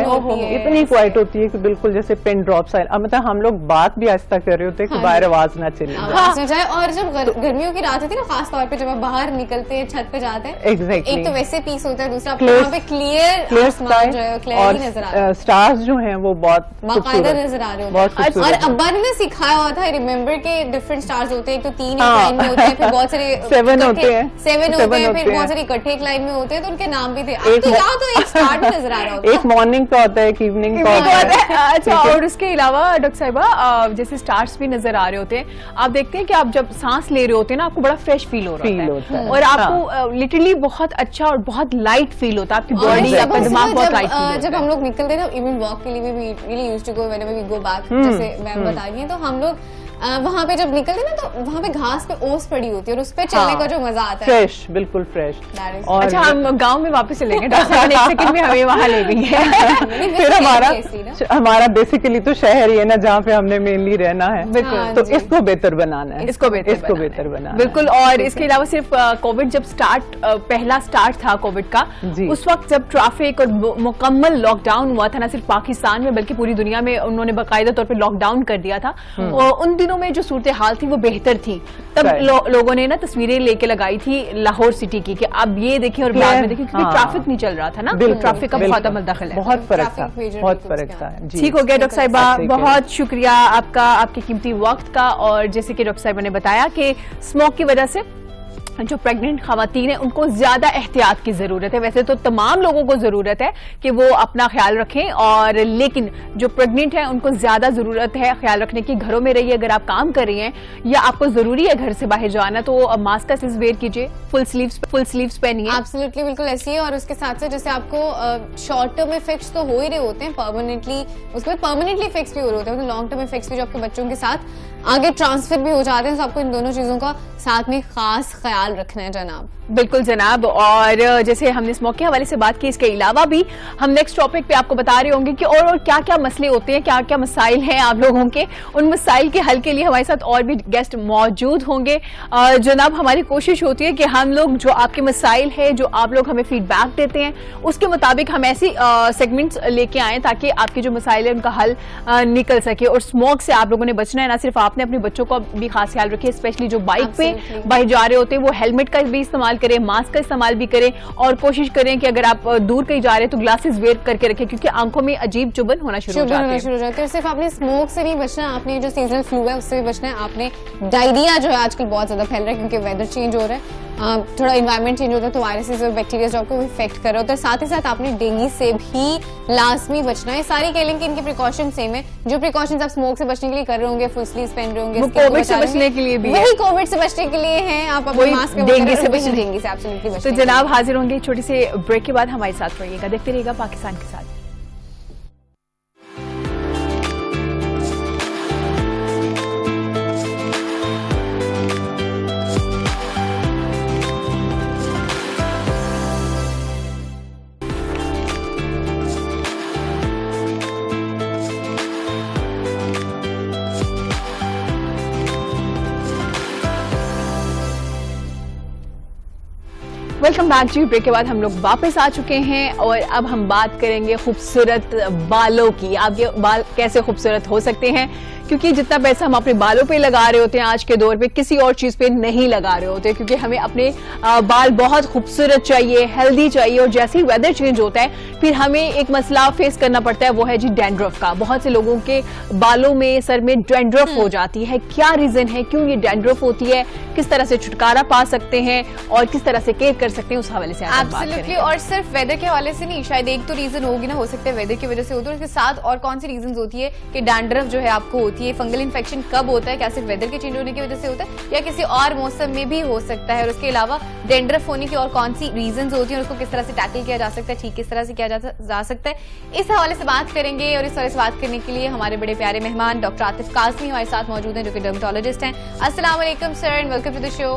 इतनी क्वाइट होती है कि बिल्कुल जैसे पिन ड्रॉप साइल। अब मतलब हम लोग बात भी आहिस्ता कर रहे होते हैं कि बाहर आवाज ना चले। आवाज न जाए। और जब गर्मियों की रात होती है ना, खास तौर पे जब आप बाहर निकलते हैं, छत पे जाते हैं, Exactly. एक तो वैसे पीस होता है, दूसरा आपको Clear- वहाँ पे क्लियर क्लियर आसमान जो है क्लियरली नजर आ रहा है, स्टार्स जो हैं वो बहुत बाकायदा खूबसूरत, नजर आ रहे बहुत होते हैं। और खूबसूरत। अब्बा ने ना सिखाया हुआ था, रिमेम्बर के डिफरेंट स्टार्स होते हैं, एक तो 3 हाँ। लाइन में होते हैं, फिर बहुत सारे 7 होते हैं, 7 होते हैं, फिर होते बहुत हैं। सारे इकट्ठे एक लाइन में होते हैं, तो उनके नाम भी थे। अब एक तो मो- यहाँ तो एक स्टार भी नजर आ रहा होता है। एक मॉर्निंग का होता है, एक इवनिंग का एक होता बात है। है। अच्छा, और उसके अलावा डॉक्टर साहिबा जैसे स्टार्स भी नजर आ रहे होते हैं, आप देखते हैं कि आप जब सांस ले रहे होते हैं ना, आपको बड़ा फ्रेश फील हो Feel रहा होता है। और आपको लिटरली बहुत अच्छा और बहुत लाइट फील होता है, आपकी और बॉडी, आपका जब दिमाग बहुत जब, लाइट फील जब होता हम है। लोग निकलते हैं ना, इवन वॉक के लिए भी really used to go whenever we go back, जैसे मैम बता रही हैं, तो हम लोग वहाँ पे जब निकलते हैं ना तो वहाँ पे घास पे ओस पड़ी होती है और उस पे चलने हाँ, का जो मजा आता है, फ्रेश, बिल्कुल फ्रेश। That is- और अच्छा, हम गांव में वापस चलेंगे डॉक्टर साहब, एक सेकंड में हमें वहां ले गई है। नहीं, फिर वैसे हमारा कैसी ना? हमारा बेसिकली तो शहर ही है ना जहाँ पे हमने मेनली रहना है, बिल्कुल। हाँ तो जी। इसको बेहतर बनाना है, इसको बेहतर बनाना है। बिल्कुल। और इसके अलावा सिर्फ कोविड जब पहला स्टार्ट था कोविड का, जी। उस वक्त जब ट्रैफिक और मुकम्मल लॉकडाउन हुआ था, ना सिर्फ पाकिस्तान में बल्कि पूरी दुनिया में उन्होंने बाकायदा तौर पे लॉकडाउन कर दिया था, और उन दिनों में जो सूरत हाल थी वो बेहतर थी। तब Right. लोगों ने ना तस्वीरें लेके लगाई थी लाहौर सिटी की कि अब ये देखिए और बाद में देखिए, क्योंकि हाँ। ट्रैफिक नहीं चल रहा था ना, बिल्कुल, ट्रैफिक का बिल्कुल। बहुत अमल दखल है। बहुत फर्क था, Traffic major बहुत बिल्कुल फर्क उसके था यहाँ। जी। ठीक हो गया डॉक्टर साहिबा, ठीक है। बहुत शुक्रिया आपका, आपके कीमती वक्त का। और जैसे कि डॉक्टर साहिबा ने बताया कि स्मोक की वजह से जो प्रेग्नेंट खवातीन है उनको ज्यादा एहतियात की जरूरत है। वैसे तो तमाम लोगों को जरूरत है कि वो अपना ख्याल रखें, और लेकिन जो प्रेग्नेंट है उनको ज्यादा जरूरत है ख्याल रखने की। घरों में रहिए, अगर आप काम कर रही हैं या आपको जरूरी है घर से बाहर जाना, तो मास्क का वेयर कीजिए, फुल स्लीव्स पहनिए। एब्सोल्युटली, बिल्कुल ऐसी है। और उसके साथ साथ जैसे आपको शॉर्ट टर्म इफेक्ट्स तो हो ही रहे होते हैं, परमानेंटली उसके बाद परमानेंटली इफेक्ट्स भी हो रहे होते हैं, मतलब लॉन्ग टर्म इफेक्ट्स भी जो आपके बच्चों के साथ आगे ट्रांसफर भी हो जाते हैं। तो आपको इन दोनों चीजों का साथ में खास ख्याल रखना है जनाब। बिल्कुल जनाब। और जैसे हमने स्मोक के हवाले से बात की, इसके अलावा भी हम नेक्स्ट टॉपिक पे आपको बता रहे होंगे कि और क्या क्या मसले होते हैं, क्या क्या मसाइल हैं आप लोगों के। उन मसाइल के हल के लिए हमारे साथ और भी गेस्ट मौजूद होंगे। जनाब, हमारी कोशिश होती है कि हम लोग जो आपके मसाइल है, जो आप लोग हमें फीडबैक देते हैं, उसके मुताबिक हम ऐसी सेगमेंट्स लेके आए ताकि आपके जो मसाइल है उनका हल निकल सके। और स्मोक से आप लोगों ने बचना है, ना सिर्फ आपने, अपने बच्चों का भी खास ख्याल रखिए, स्पेशली जो बाइक पे Absolutely. बाहर जा रहे होते हैं वो हेलमेट का भी इस्तेमाल करें, मास्क का इस्तेमाल भी करें, और कोशिश करें कि अगर आप दूर कहीं जा रहे हैं तो ग्लासेस वेयर करके रखें, क्योंकि आंखों में अजीब चुभन होना शुरू हो जाती है। शुरू हो जाती है। सिर्फ आपने स्मोक से नहीं बचना, आपने जो सीजनल फ्लू है उससे भी बचना है। आपने डायरिया जो है आजकल बहुत ज्यादा फैल रहा है क्योंकि वेदर चेंज हो रहा है, थोड़ा इन्वायरमेंट चेंज होता है, तो वायरसेस और बैक्टीरिया जो आपको इफेक्ट कर रहे होते हैं। साथ ही साथ आपने डेंगू से भी लाजमी बचना है। सारी कह लें कि इनके प्रिकॉशन सेम है। जो प्रिकॉशंस आप स्मोक से बचने के लिए कर रहे होंगे, फुल स्लीव्स पहन रहे होंगे, वो skin को कोविड से बचाने बचने के लिए भी है। वही कोविड से बचने के लिए हैं। आप अपने वही मास्क डेंगू से बचने- डेंगू से एब्सोल्युटली तो बचने के लिए। जनाब हाजिर होंगे छोटे से ब्रेक के बाद, हमारे साथ रहिएगा, देखते रहिएगा पाकिस्तान के साथ। वेलकम बैक जी। ब्रेक के बाद हम लोग वापस आ चुके हैं और अब हम बात करेंगे खूबसूरत बालों की। आपके बाल कैसे खूबसूरत हो सकते हैं, क्योंकि जितना पैसा हम अपने बालों पे लगा रहे होते हैं आज के दौर पे, किसी और चीज पे नहीं लगा रहे होते, क्योंकि हमें अपने बाल बहुत खूबसूरत चाहिए, हेल्दी चाहिए। और जैसे ही वेदर चेंज होता है फिर हमें एक मसला फेस करना पड़ता है, वो है जी डैंड्रफ का। बहुत से लोगों के बालों में, सर में डैंड्रफ हो जाती है। क्या रीजन है, क्यों ये डैंड्रफ होती है, किस तरह से छुटकारा पा सकते हैं और किस तरह से केयर कर सकते हैं, उस हवाले से आज हम बात एब्सोल्युटली। करेंगे। और सिर्फ वेदर के हवाले से नहीं, शायद एक तो रीजन होगी ना, हो सकता है वेदर की वजह से होती है, उसके साथ और कौन सी रीजन होती है कि डैंड्रफ जो है आपको होती है। फंगल इन्फेक्शन कब होता है, क्या सिर्फ वेदर के चेंज होने की वजह से होता है या किसी और मौसम में भी हो सकता है। और उसके अलावा डैंड्रफ होने की और कौन सी रीजन होती है, उसको किस तरह से टैकल किया जा सकता है, ठीक किस तरह से किया जा सकता है, इस हवाले से बात करेंगे। और इस हवाले से बात करने के लिए हमारे बड़े प्यारे मेहमान डॉक्टर आतिफ कासमी हमारे साथ मौजूद हैं, जो कि डर्मेटोलॉजिस्ट हैं। अस्सलाम वालेकुम sir and welcome to the show.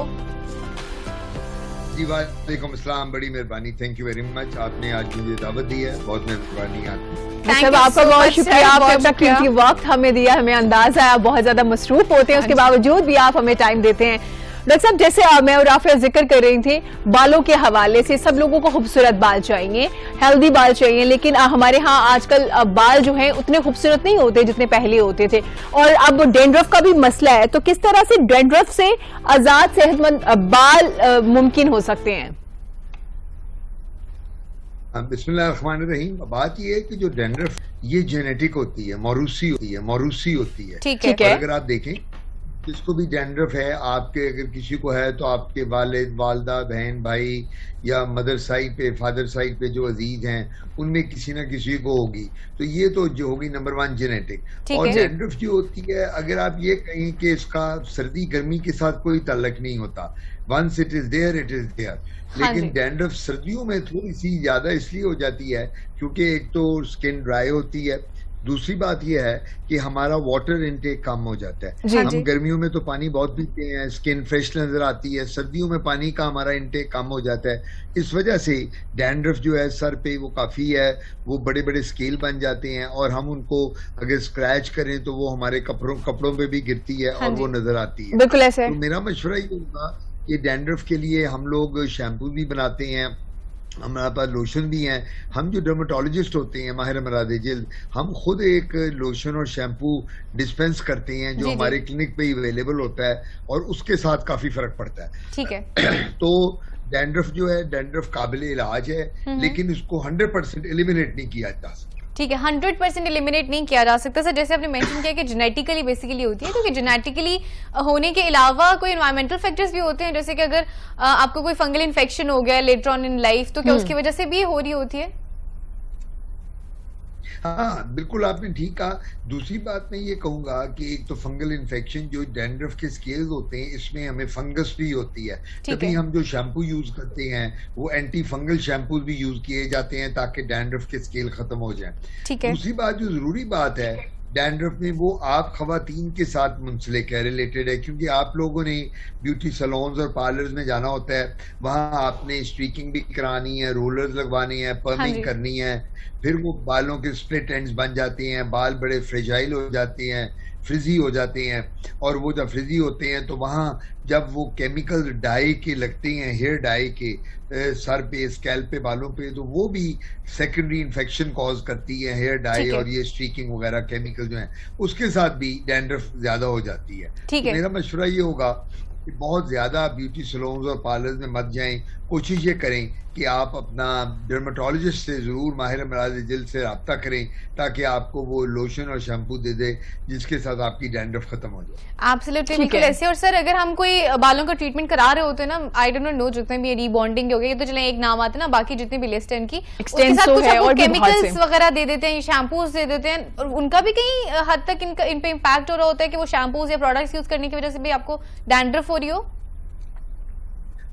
जी वालेकुम अस्सलाम, बड़ी मेहरबानी, थैंक यू वेरी मच। आपने आज मुझे दावत दी है, बहुत मेहरबानी आपकी। Thank सब you आपका so बहुत much, शुक्रिया, sir, आपने बहुत अपना शुक्रिया। कीमती वक्त हमें दिया। हमें अंदाजा है आप बहुत ज्यादा मसरूफ होते हैं, उसके बावजूद भी आप हमें टाइम देते हैं। डॉक्टर साहब, जैसे मैं और राफिया जिक्र कर रही थी बालों के हवाले से, सब लोगों को खूबसूरत बाल चाहिए, हेल्दी बाल चाहिए, लेकिन हमारे यहाँ आजकल बाल जो हैं उतने खूबसूरत नहीं होते जितने पहले होते थे। और अब डैंड्रफ का भी मसला है, तो किस तरह से डैंड्रफ से आजाद सेहतमंद बाल मुमकिन हो सकते हैं? बिस्मिल्लाहिर्रहमानिर्रहीम। बात यह है कि जो डैंड्रफ ये जेनेटिक होती है, मौरूसी होती है। ठीक ठीक है। है। और अगर आप देखें जिसको भी डैंड्रफ है, आपके अगर किसी को है तो आपके वालिद, वालदा, बहन, भाई या मदर साइड पे, फादर साइड पे जो अजीज हैं उनमें किसी ना किसी को होगी। तो ये तो जो होगी नंबर 1 जेनेटिक। ठीक और है। डैंड्रफ जो होती है, अगर आप ये कहें कि इसका सर्दी गर्मी के साथ कोई ताल्लुक नहीं होता, once it is there it is there. हाँ लेकिन जी। डैंड्रफ सर्दियों में थोड़ी सी ज्यादा इसलिए हो जाती है क्योंकि एक तो स्किन ड्राई होती है, दूसरी बात यह है कि हमारा वाटर इनटेक कम हो जाता है। जी, हम गर्मियों में तो पानी बहुत पीते हैं, स्किन फ्रेश नजर आती है, सर्दियों में पानी का हमारा इनटेक कम हो जाता है। इस वजह से डैंड्रफ जो है सर पे वो काफी है, वो बड़े बड़े स्केल बन जाते हैं और हम उनको अगर स्क्रैच करें तो वो हमारे कपड़ों पे भी गिरती है और वो नजर आती है। बिल्कुल ऐसे तो मेरा मशवरा ये होगा कि डैंड्रफ के लिए हम लोग शैम्पू भी बनाते हैं, हमारे पास लोशन भी हैं। हम जो डर्माटोलॉजिस्ट होते हैं माहिर अमराद जिल्द, हम खुद एक लोशन और शैम्पू डिस्पेंस करते हैं जो हमारे क्लिनिक पे अवेलेबल होता है और उसके साथ काफी फर्क पड़ता है। ठीक है। तो डैंड्रफ जो है, डैंड्रफ काबिल इलाज है, लेकिन इसको 100% एलिमिनेट नहीं किया जा सकता। ठीक है, 100% एलिमिनेट नहीं किया जा सकता सर। जैसे आपने मेंशन किया कि जेनेटिकली बेसिकली होती है, क्योंकि जेनेटिकली होने के अलावा कोई एनवायरमेंटल फैक्टर्स भी होते हैं, जैसे कि अगर आपको कोई फंगल इन्फेक्शन हो गया लेटर ऑन इन लाइफ, तो क्या उसकी वजह से भी हो रही होती है? हाँ बिल्कुल, आपने ठीक कहा। दूसरी बात मैं ये कहूंगा कि एक तो फंगल इन्फेक्शन, जो डैंड्रफ के स्केल्स होते हैं इसमें हमें फंगस भी होती है, तभी हम जो शैम्पू यूज करते हैं वो एंटी फंगल शैम्पू भी यूज किए जाते हैं ताकि डैंड्रफ के स्केल खत्म हो जाए। दूसरी बात जो जरूरी बात है डैंड्रफ में, वो आप खवातीन के साथ मुंसलिक है, रिलेटेड है, क्योंकि आप लोगों ने ब्यूटी सैलून्स और पार्लर्स में जाना होता है, वहां आपने स्ट्रीकिंग भी करानी है, रोलर्स लगवाने हैं, पर्मिंग करनी है, फिर वो बालों के स्प्लिट एंड्स बन जाते हैं, बाल बड़े फ्रेजाइल हो जाते हैं, फ्रिजी हो जाते हैं, और वो जब फ्रिजी होते हैं तो वहाँ जब वो केमिकल डाई के लगते हैं, हेयर डाई के सर पे, स्कैल्प पे, बालों पे, तो वो भी सेकेंडरी इन्फेक्शन कॉज करती है। हेयर डाई और ये स्ट्रीकिंग वगैरह केमिकल जो है उसके साथ भी डैंड्रफ ज्यादा हो जाती है। तो मेरा मशवरा ये होगा कि बहुत ज्यादा ब्यूटी सैलून्स और पार्लर्स में मत जाएं। कोशिश ये करें कि आप अपना डर्माटोलॉजिस्ट से जरूर माहिर अमराद जिल्द से रब्ता करें ताकि आपको वो लोशन और शैम्पू दे दे जिसके साथ आपकी डैंड्रफ खत्म हो जाए। एब्सोल्युटली, बिल्कुल ऐसे। और सर अगर हम कोई बालों का ट्रीटमेंट करा रहे होते हैं ना, आई डोंट नो जितने भी रीबॉन्डिंग हो गया, ये तो चले एक नाम आता है ना, बाकी जितने भी लिस्ट है इनकी, उसके साथ कुछ आपको केमिकल्स वगैरह दे देते हैं, शैम्पूज दे देते हैं, और उनका भी कहीं हद तक इन पे इम्पैक्ट हो रहा होता है कि वो शैम्पूज या प्रोडक्ट्स यूज करने की वजह से भी आपको डैंड्रफ हो रही हो?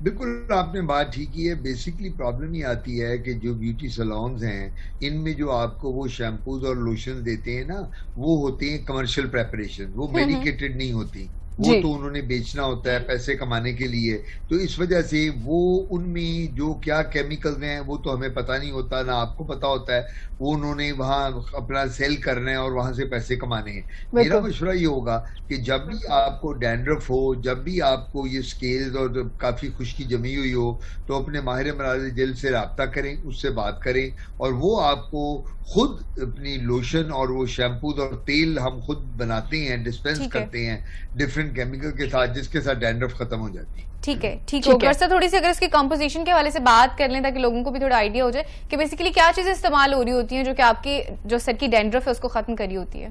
बिल्कुल आपने बात ठीक की है। बेसिकली प्रॉब्लम ये आती है कि जो ब्यूटी सैलून्स हैं इनमें जो आपको वो शैम्पूज और लोशन देते हैं ना, वो होते हैं कमर्शियल प्रेपरेशन, वो मेडिकेटेड नहीं होती, वो तो उन्होंने बेचना होता है पैसे कमाने के लिए। तो इस वजह से वो उनमें जो क्या केमिकल्स हैं वो तो हमें पता नहीं होता, ना आपको पता होता है, वो उन्होंने वहां अपना सेल करना है और वहां से पैसे कमाने हैं। मेरा मशवरा ये होगा कि जब भी आपको डैंड्रफ हो, जब भी आपको ये स्केल्स और काफी खुश्की जमी हुई हो, तो अपने माहिर अमराद जिल्द से रब्ता करें, उससे बात करें, और वो आपको खुद अपनी लोशन और वो शैम्पूज और तेल हम खुद बनाते हैं, डिस्पेंस करते हैं डिफरेंट केमिकल के साथ, जिसके साथ डैंड्रफ खत्म हो जाती है। ठीक है, ठीक है सर। थोड़ी सी अगर इसके कंपोजिशन के हवाले से बात कर लें ताकि लोगों को भी थोड़ा आइडिया हो जाए कि बेसिकली क्या चीजें इस्तेमाल हो रही होती हैं जो कि आपकी जो सर की डैंड्रफ है उसको खत्म करी होती है।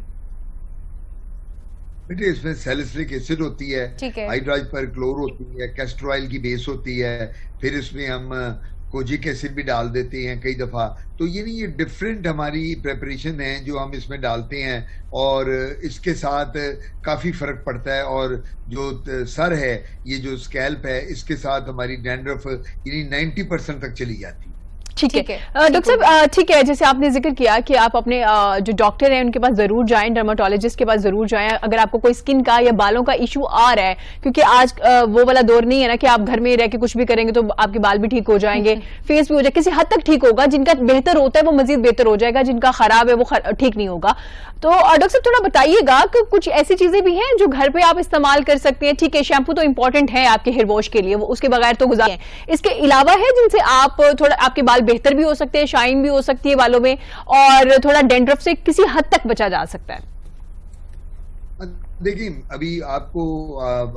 बेटे इसमें सैलिसिलिक एसिड होती है, हाइड्रोज पर क्लोर होती है, कैस्टर ऑयल की बेस होती है, फिर इसमें हम कोजिक एसिड भी डाल देते हैं कई दफा। तो ये डिफरेंट हमारी प्रेपरेशन है जो हम इसमें डालते हैं और इसके साथ काफी फर्क पड़ता है। और जो सर है, ये जो स्कैल्प है, इसके साथ हमारी डैंड्रफ यानी 90% तक चली जाती है। ठीक है डॉक्टर साहब, ठीक है, जैसे आपने जिक्र किया कि आप अपने जो डॉक्टर हैं उनके पास जरूर जाएं, डर्माटोलॉजिस्ट के पास जरूर जाएं अगर आपको कोई स्किन का या बालों का इशू आ रहा है, क्योंकि आज वो वाला दौर नहीं है ना कि आप घर में रह के कुछ भी करेंगे तो आपके बाल भी ठीक हो जाएंगे, फेस भी हो जाए, किसी हद तक ठीक होगा, जिनका बेहतर होता है वो मजीद बेहतर हो जाएगा, जिनका खराब है वो ठीक नहीं होगा। तो डॉक्टर साहब थोड़ा बताइएगा कि कुछ ऐसी चीजें भी हैं जो घर पे आप इस्तेमाल कर सकते हैं। ठीक है, शैम्पू तो इंपॉर्टेंट है आपके हेयर वॉश के लिए, उसके बगैर तो गुजारा है, इसके अलावा है जिनसे आप थोड़ा आपके बाल बेहतर भी हो सकते हैं, शाइन भी हो सकती है बालों में, और थोड़ा डैंड्रफ से किसी हद तक बचा जा सकता है। देखिए अभी आपको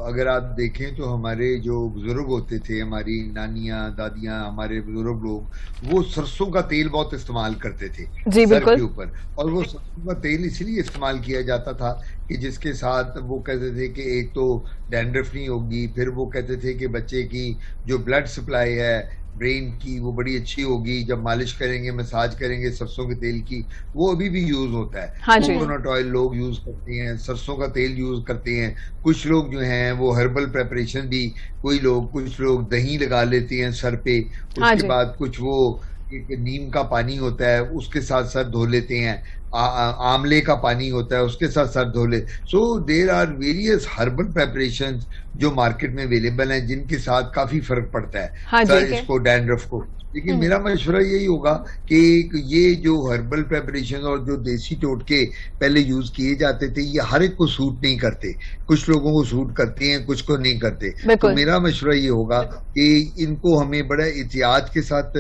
अगर आप देखें तो हमारे जो बुजुर्ग होते थे, हमारी नानियां, दादियां, हमारे बुजुर्ग लोग, वो सरसों का तेल बहुत इस्तेमाल करते थे जी सर बिल्कुल के ऊपर। और वो सरसों का तेल इसलिए इस्तेमाल किया जाता था कि जिसके साथ वो कहते थे कि एक तो डैंड्रफ नहीं होगी, फिर वो कहते थे कि बच्चे की जो ब्लड सप्लाई है ब्रेन की वो बड़ी अच्छी होगी, जब मालिश करेंगे, मसाज करेंगे सरसों के तेल की, वो अभी भी यूज होता है। कोकोनट ऑयल लोग यूज करते हैं, सरसों का तेल यूज करते हैं, कुछ लोग जो हैं वो हर्बल प्रेपरेशन भी, कुछ लोग दही लगा लेते हैं सर पे, उसके बाद कुछ वो एक नीम का पानी होता है उसके साथ सर धो लेते हैं। आमले का पानी होता है, उसके साथ सर धो ले। So there are various herbal preparations जो मार्केट में अवेलेबल हैं, जिनके साथ काफी फर्क पड़ता है हाँ जी, सर इसको, डैंड्रफ को। लेकिन मेरा मशवरा यही होगा कि ये जो हर्बल प्रेपरेशन और जो देसी टोटके पहले यूज किए जाते थे, ये हर एक को सूट नहीं करते। कुछ लोगों को सूट करते हैं, कुछ को नहीं करते। तो मेरा मशवरा ये होगा कि इनको हमें बड़ा एहतियात के साथ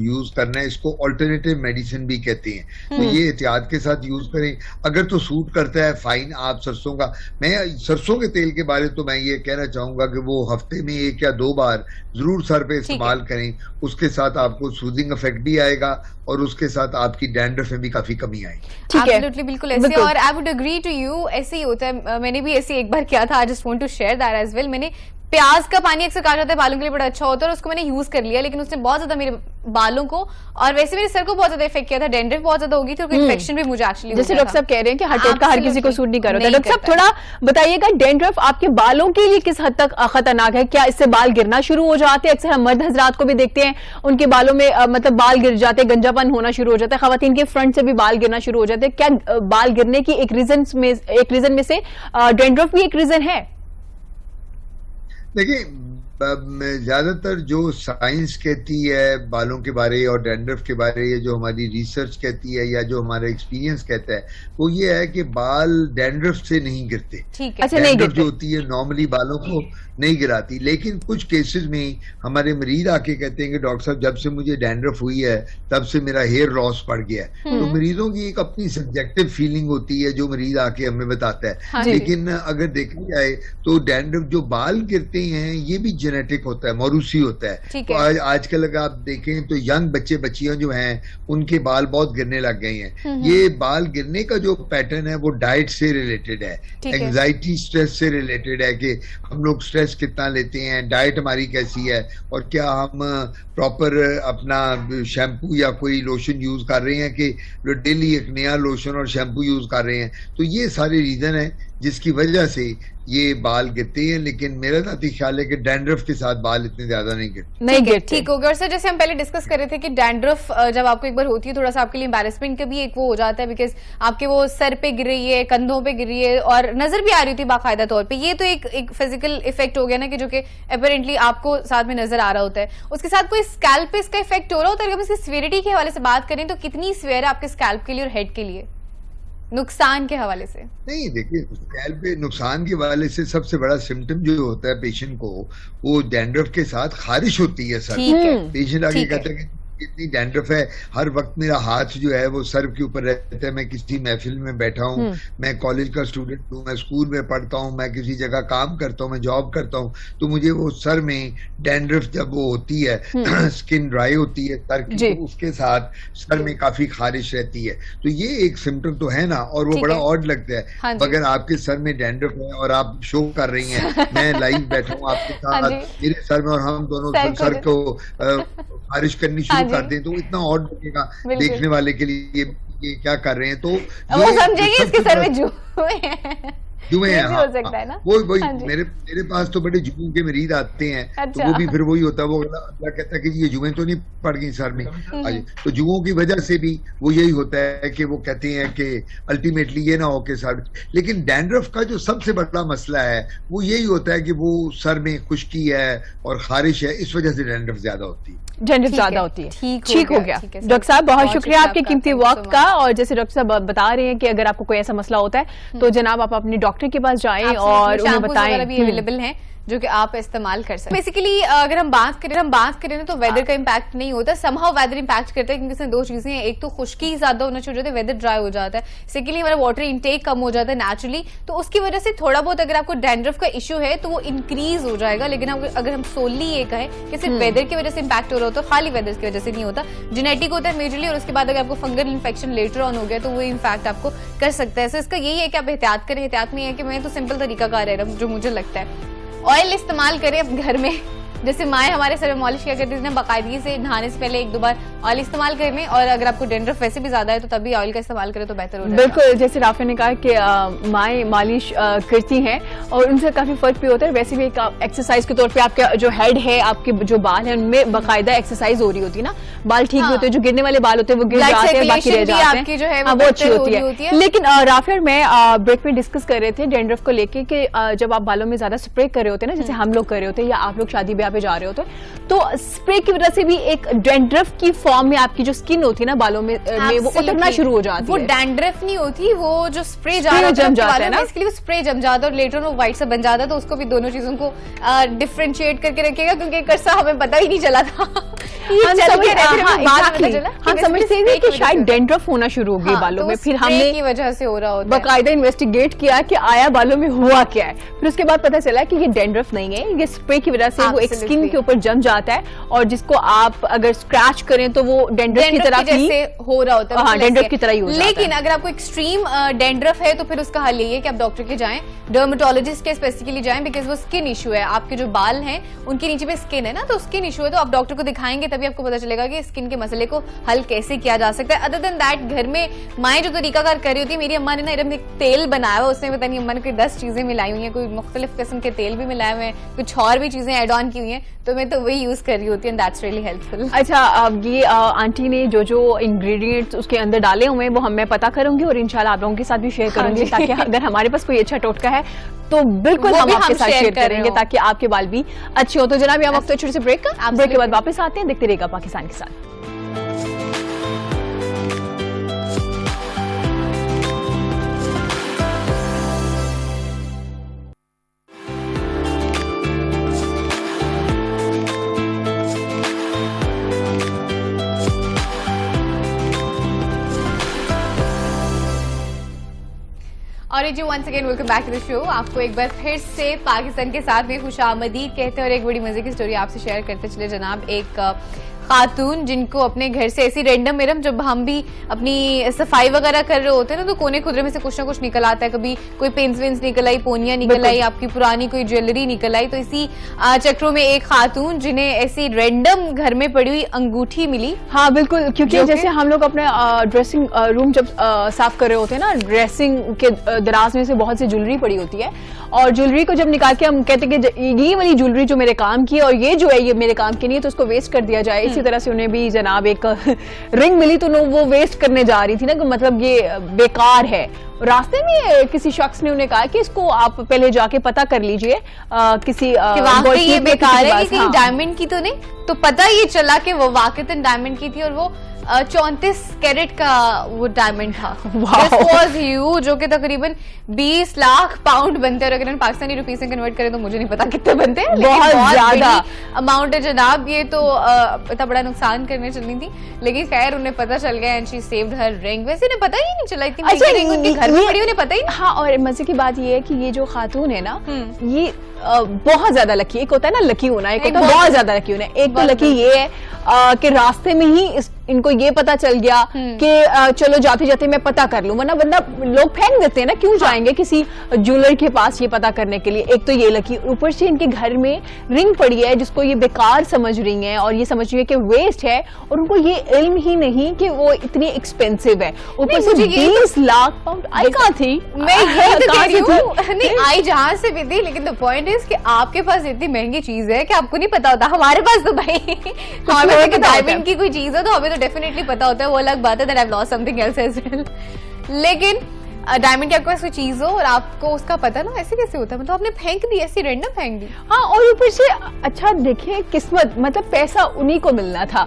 यूज करना है। इसको अल्टरनेटिव मेडिसिन भी कहते हैं, तो ये एहतियात के साथ यूज करें। अगर तो सूट करता है फाइन, आप सरसों का, मैं सरसों के तेल के बारे तो मैं ये कहना चाहूंगा कि वो हफ्ते में 1 या 2 बार जरूर सर पे इस्तेमाल करें। उसके साथ आपको सूदिंग इफेक्ट भी आएगा और उसके साथ आपकी डैंड्रफ में भी काफी कमी आएगी। ठीक है, एब्सोल्युटली, बिल्कुल ऐसे। और I would agree to you, ऐसे ही होता है। मैंने भी ऐसे एक बार किया था, I just want to share that as well. मैंने प्याज का पानी अक्सर कहा जाता है बालों के लिए बड़ा अच्छा होता है, और उसको मैंने यूज कर लिया, लेकिन उसने बहुत ज्यादा मेरे बालों को और वैसे मेरे सर को बहुत ज्यादा इफेक्ट किया था। डेंड्रफ बहुत ज्यादा होगी थी और इन्फेक्शन भी मुझे एक्चुअली, जैसे डॉक्टर साहब कह रहे हैं कि हर टोटका हर किसी को सूट नहीं कर रहा। डॉक्टर साहब थोड़ा बताइएगा, डेंड्रफ आपके बालों के लिए किस हद तक खतरनाक है? क्या इससे बाल गिरना शुरू हो जाते हैं? अक्सर हम मर्द हजरात को भी देखते हैं, उनके बालों में मतलब बाल गिर जाते हैं, गंजापन होना शुरू हो जाता है। खवातीन के फ्रंट से भी बाल गिरना शुरू हो जाते हैं। क्या बाल गिरने की एक रीजन में से डेंड्रफ भी एक रीजन है? देखिए, ज्यादातर जो साइंस कहती है बालों के बारे और डैंड्रफ के बारे, या जो हमारी रिसर्च कहती है या जो हमारा एक्सपीरियंस कहता है, वो ये है कि बाल डैंड्रफ से नहीं गिरते। ठीक है, अच्छा, नहीं डैंड्रफ गिरते। जो होती है नॉर्मली बालों को नहीं गिराती। लेकिन कुछ केसेस में हमारे मरीज आके कहते हैं कि डॉक्टर साहब, जब से मुझे डैंड्रफ हुई है तब से मेरा हेयर लॉस बढ़ गया है। तो मरीजों की एक अपनी सब्जेक्टिव फीलिंग होती है जो मरीज आके हमें बताता है। लेकिन अगर देखा जाए तो डैंड्रफ जो बाल गिरते हैं ये भी जेनेटिक होता है, मौरूसी होता है। तो आजकल अगर आप देखें तो यंग बच्चे बच्चियां जो हैं उनके बाल बहुत गिरने लग गए हैं। ये बाल गिरने का जो पैटर्न है वो डाइट से रिलेटेड है, एंजाइटी स्ट्रेस से रिलेटेड है कि हम लोग स्ट्रेस कितना लेते हैं, डाइट हमारी कैसी है, और क्या हम प्रॉपर अपना शैम्पू या कोई लोशन यूज कर रहे हैं कि डेली एक नया लोशन और शैम्पू यूज कर रहे हैं। तो ये सारे रीजन है जिसकी वजह से ये बाल गिरते हैं। लेकिन मेरा नाती ख्याल है कि डैंड्रफ के साथ बाल इतने ज्यादा नहीं गिरते। ठीक हो गया। और सर, जैसे हम पहले डिस्कस कर रहे थे कि डैंड्रफ जब आपको एक बार होती है, थोड़ा सा आपके लिए एम्बैरेसमेंट का भी एक वो हो जाता है, बिकॉज आपके वो सर पे गिर रही है, कंधों पे गिर रही है और नजर भी आ रही थी बाकायदा तौर पे। ये तो एक फिजिकल इफेक्ट हो गया ना, कि जो कि अपेरेंटली आपको साथ में नजर आ रहा होता है। उसके साथ कोई स्कैल्प पे इसका इफेक्ट हो रहा होता है? अगर हम इसकी सीवियरिटी के हवाले से बात करें तो कितनी सीवियर है आपके स्कैल्प के लिए और हेड के लिए, नुकसान के हवाले से? नहीं, देखिए, स्कैल्प पे नुकसान के हवाले से सबसे बड़ा सिम्टम जो होता है पेशेंट को, वो डैंड्रफ के साथ खारिश होती है सर। पेशेंट आगे कहता है कि इतनी डैंड्रफ है, हर वक्त मेरा हाथ जो है वो सर के ऊपर रहता है। मैं किसी महफिल में बैठा हूँ, मैं कॉलेज का स्टूडेंट हूँ, मैं स्कूल में पढ़ता हूँ, मैं किसी जगह काम करता हूँ, मैं जॉब करता हूँ, तो मुझे वो सर में डैंड्रफ जब वो होती है, स्किन ड्राई होती है सर की, तो उसके साथ सर में काफी खारिश रहती है। तो ये एक सिम्टम तो है ना, और वो बड़ा ऑड लगता है। अगर आपके सर में डैंड्रफ है और आप शो कर रही हैं, मैं लाइव बैठा हूँ आपके साथ, मेरे सर में, और हम दोनों सर को खारिश करनी शुरू कर दें, तो इतना ऑड लगेगा देखने वाले के लिए ये क्या कर रहे हैं। तो वो समझेंगे इसके सर में जुए हैं। हो सकता है ना? वही मेरे पास तो बड़े जुओं के मरीज आते हैं। तो वो भी फिर वही होता है, वो अल्लाह कहता है कि ये जुएं तो नहीं पड़ गई सर में। तो जुओं की वजह से भी वो यही होता है कि वो कहते हैं कि अल्टीमेटली ये ना हो के सर। लेकिन डैंड्रफ का जो सबसे बड़ा मसला है वो यही होता है कि वो सर में खुश्की है और खारिश है, इस वजह से डैंड्रफ ज्यादा होती है। डैंड्रफ ज्यादा होती है। ठीक हो गया। डॉक्टर साहब, बहुत शुक्रिया आपके कीमती वक्त का। और जैसे डॉक्टर साहब बता रहे हैं कि अगर आपको कोई ऐसा मसला होता है तो जनाब आप अपने डॉक्टर के पास जाएं और उन्हें बताएं। भी अवेलेबल हैं जो कि आप इस्तेमाल कर सकते हैं। बेसिकली अगर हम बात करें ना, तो वेदर का इम्पैक्ट नहीं होता, समहाउ वेदर इम्पैक्ट करता है, क्योंकि इसमें 2 चीजें हैं। एक तो खुश्की ज्यादा होना शुरू हो जाता है, वेदर ड्राई हो जाता है। सेकेंडली हमारा वाटर इंटेक कम हो जाता है नेचुरली, तो उसकी वजह से थोड़ा बहुत अगर आपको डैंड्रफ का इशू है तो वो इंक्रीज हो जाएगा। लेकिन अगर हम सोलली ये कहें कि सिर्फ वेदर की वजह से इम्पैक्ट हो रहा हो, तो खाली वेदर की वजह से नहीं होता, जेनेटिक होता है मेजरली। और उसके बाद अगर आपको फंगल इन्फेक्शन लेटर ऑन हो गया तो वो इम्पैक्ट आपको कर सकता है। सो इसका यही है कि आप एहतियात करें। एहतियात में है कि मैं तो सिंपल तरीका कार है जो मुझे लगता है, ऑयल इस्तेमाल करें अपने घर में, जैसे माएँ हमारे सर में मॉलिश किया करती थी ना, बाकायदगी से नहाने से पहले 1-2 बार ऑयल इस्तेमाल करने, और अगर आपको डेंड्रफ वैसे भी ज्यादा है तो तभी ऑयल का इस्तेमाल करें तो बेहतर हो जाएगा। बिल्कुल, जैसे राफे ने कहा कि माएँ मालिश करती हैं और उनसे काफी फर्क भी होता है। वैसे भी एक एक्सरसाइज के तौर पे आपका जो हेड है, आपके जो बाल है, उनमें बाकायदा एक्सरसाइज हो रही होती है ना, बाल ठीक होते हैं, जो गिरने वाले बाल होते हैं वो गिर जाते हैं, बाकी रह जाते आपकी जो है हैं, वो वो अच्छी होती होती है। लेकिन राफे और मैं ब्रेक में डिस्कस कर रहे थे डेंड्रफ को लेके कि जब आप बालों में ज्यादा स्प्रे कर रहे होते हैं ना, जैसे हम लोग कर रहे होते हैं या आप लोग शादी ब्याह पे जा रहे होते हैं, तो स्प्रे की वजह से भी एक डेंड्रफ की फॉर्म में आपकी जो स्किन होती है ना बालों में वो उतरना शुरू हो जाती है। वो डैंड्रफ नहीं होती, वो जो स्प्रे जम जाता है ना, इसके लिए स्प्रे जम जाता है और लेटर वो व्हाइट से बन जाता है। तो उसको भी दोनों चीजों को डिफरेंशिएट करके रखिएगा, क्योंकि एक अरसा हमें पता ही नहीं चला था। हम समझते हैं कि शायद डेंड्रफ होना शुरू हो गई बालों में, फिर हमने की वजह से हो रहा होता है। बाकायदा इन्वेस्टिगेट किया कि आया बालों में हुआ क्या है, फिर उसके बाद पता चला कि ये डेंड्रफ नहीं है, ये स्प्रे की वजह से वो एक स्किन के ऊपर जम जाता है और जिसको आप अगर स्क्रैच करें तो वो डेंड्रफ की तरह जैसे हो रहा होता है। हाँ, डेंड्रफ की तरह ही हो जाता है। लेकिन अगर आपको एक्सट्रीम डेंड्रफ है तो फिर उसका हल यही है कि आप डॉक्टर के जाएं, डर्मेटोलॉजिस्ट के स्पेसिफिकली जाएं, बिकॉज वो स्किन इशू है। आपके जो बाल हैं उनके नीचे पे स्किन है ना, तो स्किन इशू है, तो आप डॉक्टर को दिखाएंगे तभी आपको पता चलेगा कि स्किन के मसले को हल कैसे किया जा सकता है। अदर देन दैट, घर में माएँ जो तरीकाकार कर रही होती है, मेरी अम्मा ने ना एकदम एक तेल बनाया हुआ, उसने पता नहीं अम्मा ने कोई 10 चीजें मिलाई हुई हैं, कोई मुख्तलिफ किस्म के तेल भी मिलाए हुए हैं, कुछ और भी चीजें एड ऑन की हुई हैं, तो मैं तो वही यूज कर रही होती हूँ, दैट्स रियली हेल्पफुल। अच्छा, अब ये आंटी ने जो इंग्रेडिएंट्स उसके अंदर डाले हुए हैं वो मैं पता करूंगी और इंशाल्लाह आप लोगों के साथ भी शेयर करूंगी, ताकि अगर हमारे पास कोई अच्छा टोटका है तो बिल्कुल हम आपके साथ शेयर करेंगे, ताकि आपके बाल भी अच्छे हो। तो जनाब, हम वक्त छोटे से ब्रेक के बाद वापस आते हैं, देखते रहेगा पाकिस्तान के साथ। और जी once again welcome back to the show. आपको एक बार फिर से पाकिस्तान के साथ में खुशामदीद कहते हैं और एक बड़ी मजे की स्टोरी आपसे शेयर करते चले जनाब। एक खातून जिनको अपने घर से ऐसी रैंडम मेरम, जब हम भी अपनी सफाई वगैरह कर रहे होते हैं ना, तो कोने खुदरे में से कुछ ना कुछ निकल आता है। कभी कोई पेंस वेंस निकल आई, पोनियां निकल आई, आपकी पुरानी कोई ज्वेलरी निकल आई। तो इसी चक्रों में एक खातून जिन्हें ऐसी रैंडम घर में पड़ी हुई अंगूठी मिली। हाँ बिल्कुल, क्योंकि जैसे हम लोग अपने ड्रेसिंग रूम जब साफ कर रहे होते हैं ना, ड्रेसिंग के दराज में से बहुत सी ज्वेलरी पड़ी होती है, और ज्वेलरी को जब निकाल के हम कहते हैं कि ये वाली ज्वेलरी जो मेरे काम की है और ये जो है ये मेरे काम की नहीं है, तो उसको वेस्ट कर दिया जाए। इसी तरह से उन्हें भी जनाब एक रिंग मिली, तो वो वेस्ट करने जा रही थी ना, मतलब ये बेकार है। रास्ते में किसी शख्स ने उन्हें कहा कि इसको आप पहले जाके पता कर लीजिए किसी ये बेकार है कि डायमंड की तो नहीं, तो पता ये चला कि वो वाकईतन डायमंड की थी और वो 34 कैरेट का वो डायमंड था। This was huge, जो कि तकरीबन 20 लाख पाउंड बनते हैं, और अगर पाकिस्तानी रुपीस से कन्वर्ट करें तो मुझे नहीं पता कितने बनते हैं, बहुत ज्यादा अमाउंट है जनाब। ये तो इतना बड़ा नुकसान करने चलनी थी, लेकिन खैर उन्हें पता चल गया and she saved her ring. वैसे इन्हें पता ही नहीं चला, इतनी महंगी रिंग उनके घर में पड़ी, उन्हें पता ही। हाँ, और मजे की बात ये है कि ये जो खातून है ना, ये बहुत ज्यादा लकी, एक होता है ना लकी होना, एक होता है बहुत ज्यादा लकी होना। एक तो लकी ये है कि रास्ते में ही इनको ये पता चल गया कि चलो जाते जाते मैं पता कर लूं, वरना बंदा लोग फेंक देते हैं ना, क्यों जाएंगे किसी ज्वेलर के पास ये पता करने के लिए। एक तो ये लकी, ऊपर से इनके घर में रिंग पड़ी है जिसको ये बेकार समझ रही हैं और ये समझ रही है कि वेस्ट है, और उनको ये इल्म ही नहीं कि वो इतनी एक्सपेंसिव है। ऊपर से 20 लाख पाउंड आई कहाँ थी, मैं ये तो कह रही हूँ, नहीं आई जहां से भी थी, लेकिन द पॉइंट इज कि आपके पास इतनी महंगी चीज है कि आपको नहीं पता होता। हमारे पास तो भाई डायमंड की कोई चीज है तो हमें तो डेफिनेटली पता होता है, वो अलग बात है that I have lost something else as well. लेकिन डायमंड की आपके पास कोई चीज हो और आपको उसका पता ना, ऐसे कैसे होता है? मतलब आपने फेंक दी, ऐसी रैंडम फेंक दी। हाँ, और ऊपर से अच्छा देखिए किस्मत, मतलब पैसा उन्हीं को मिलना था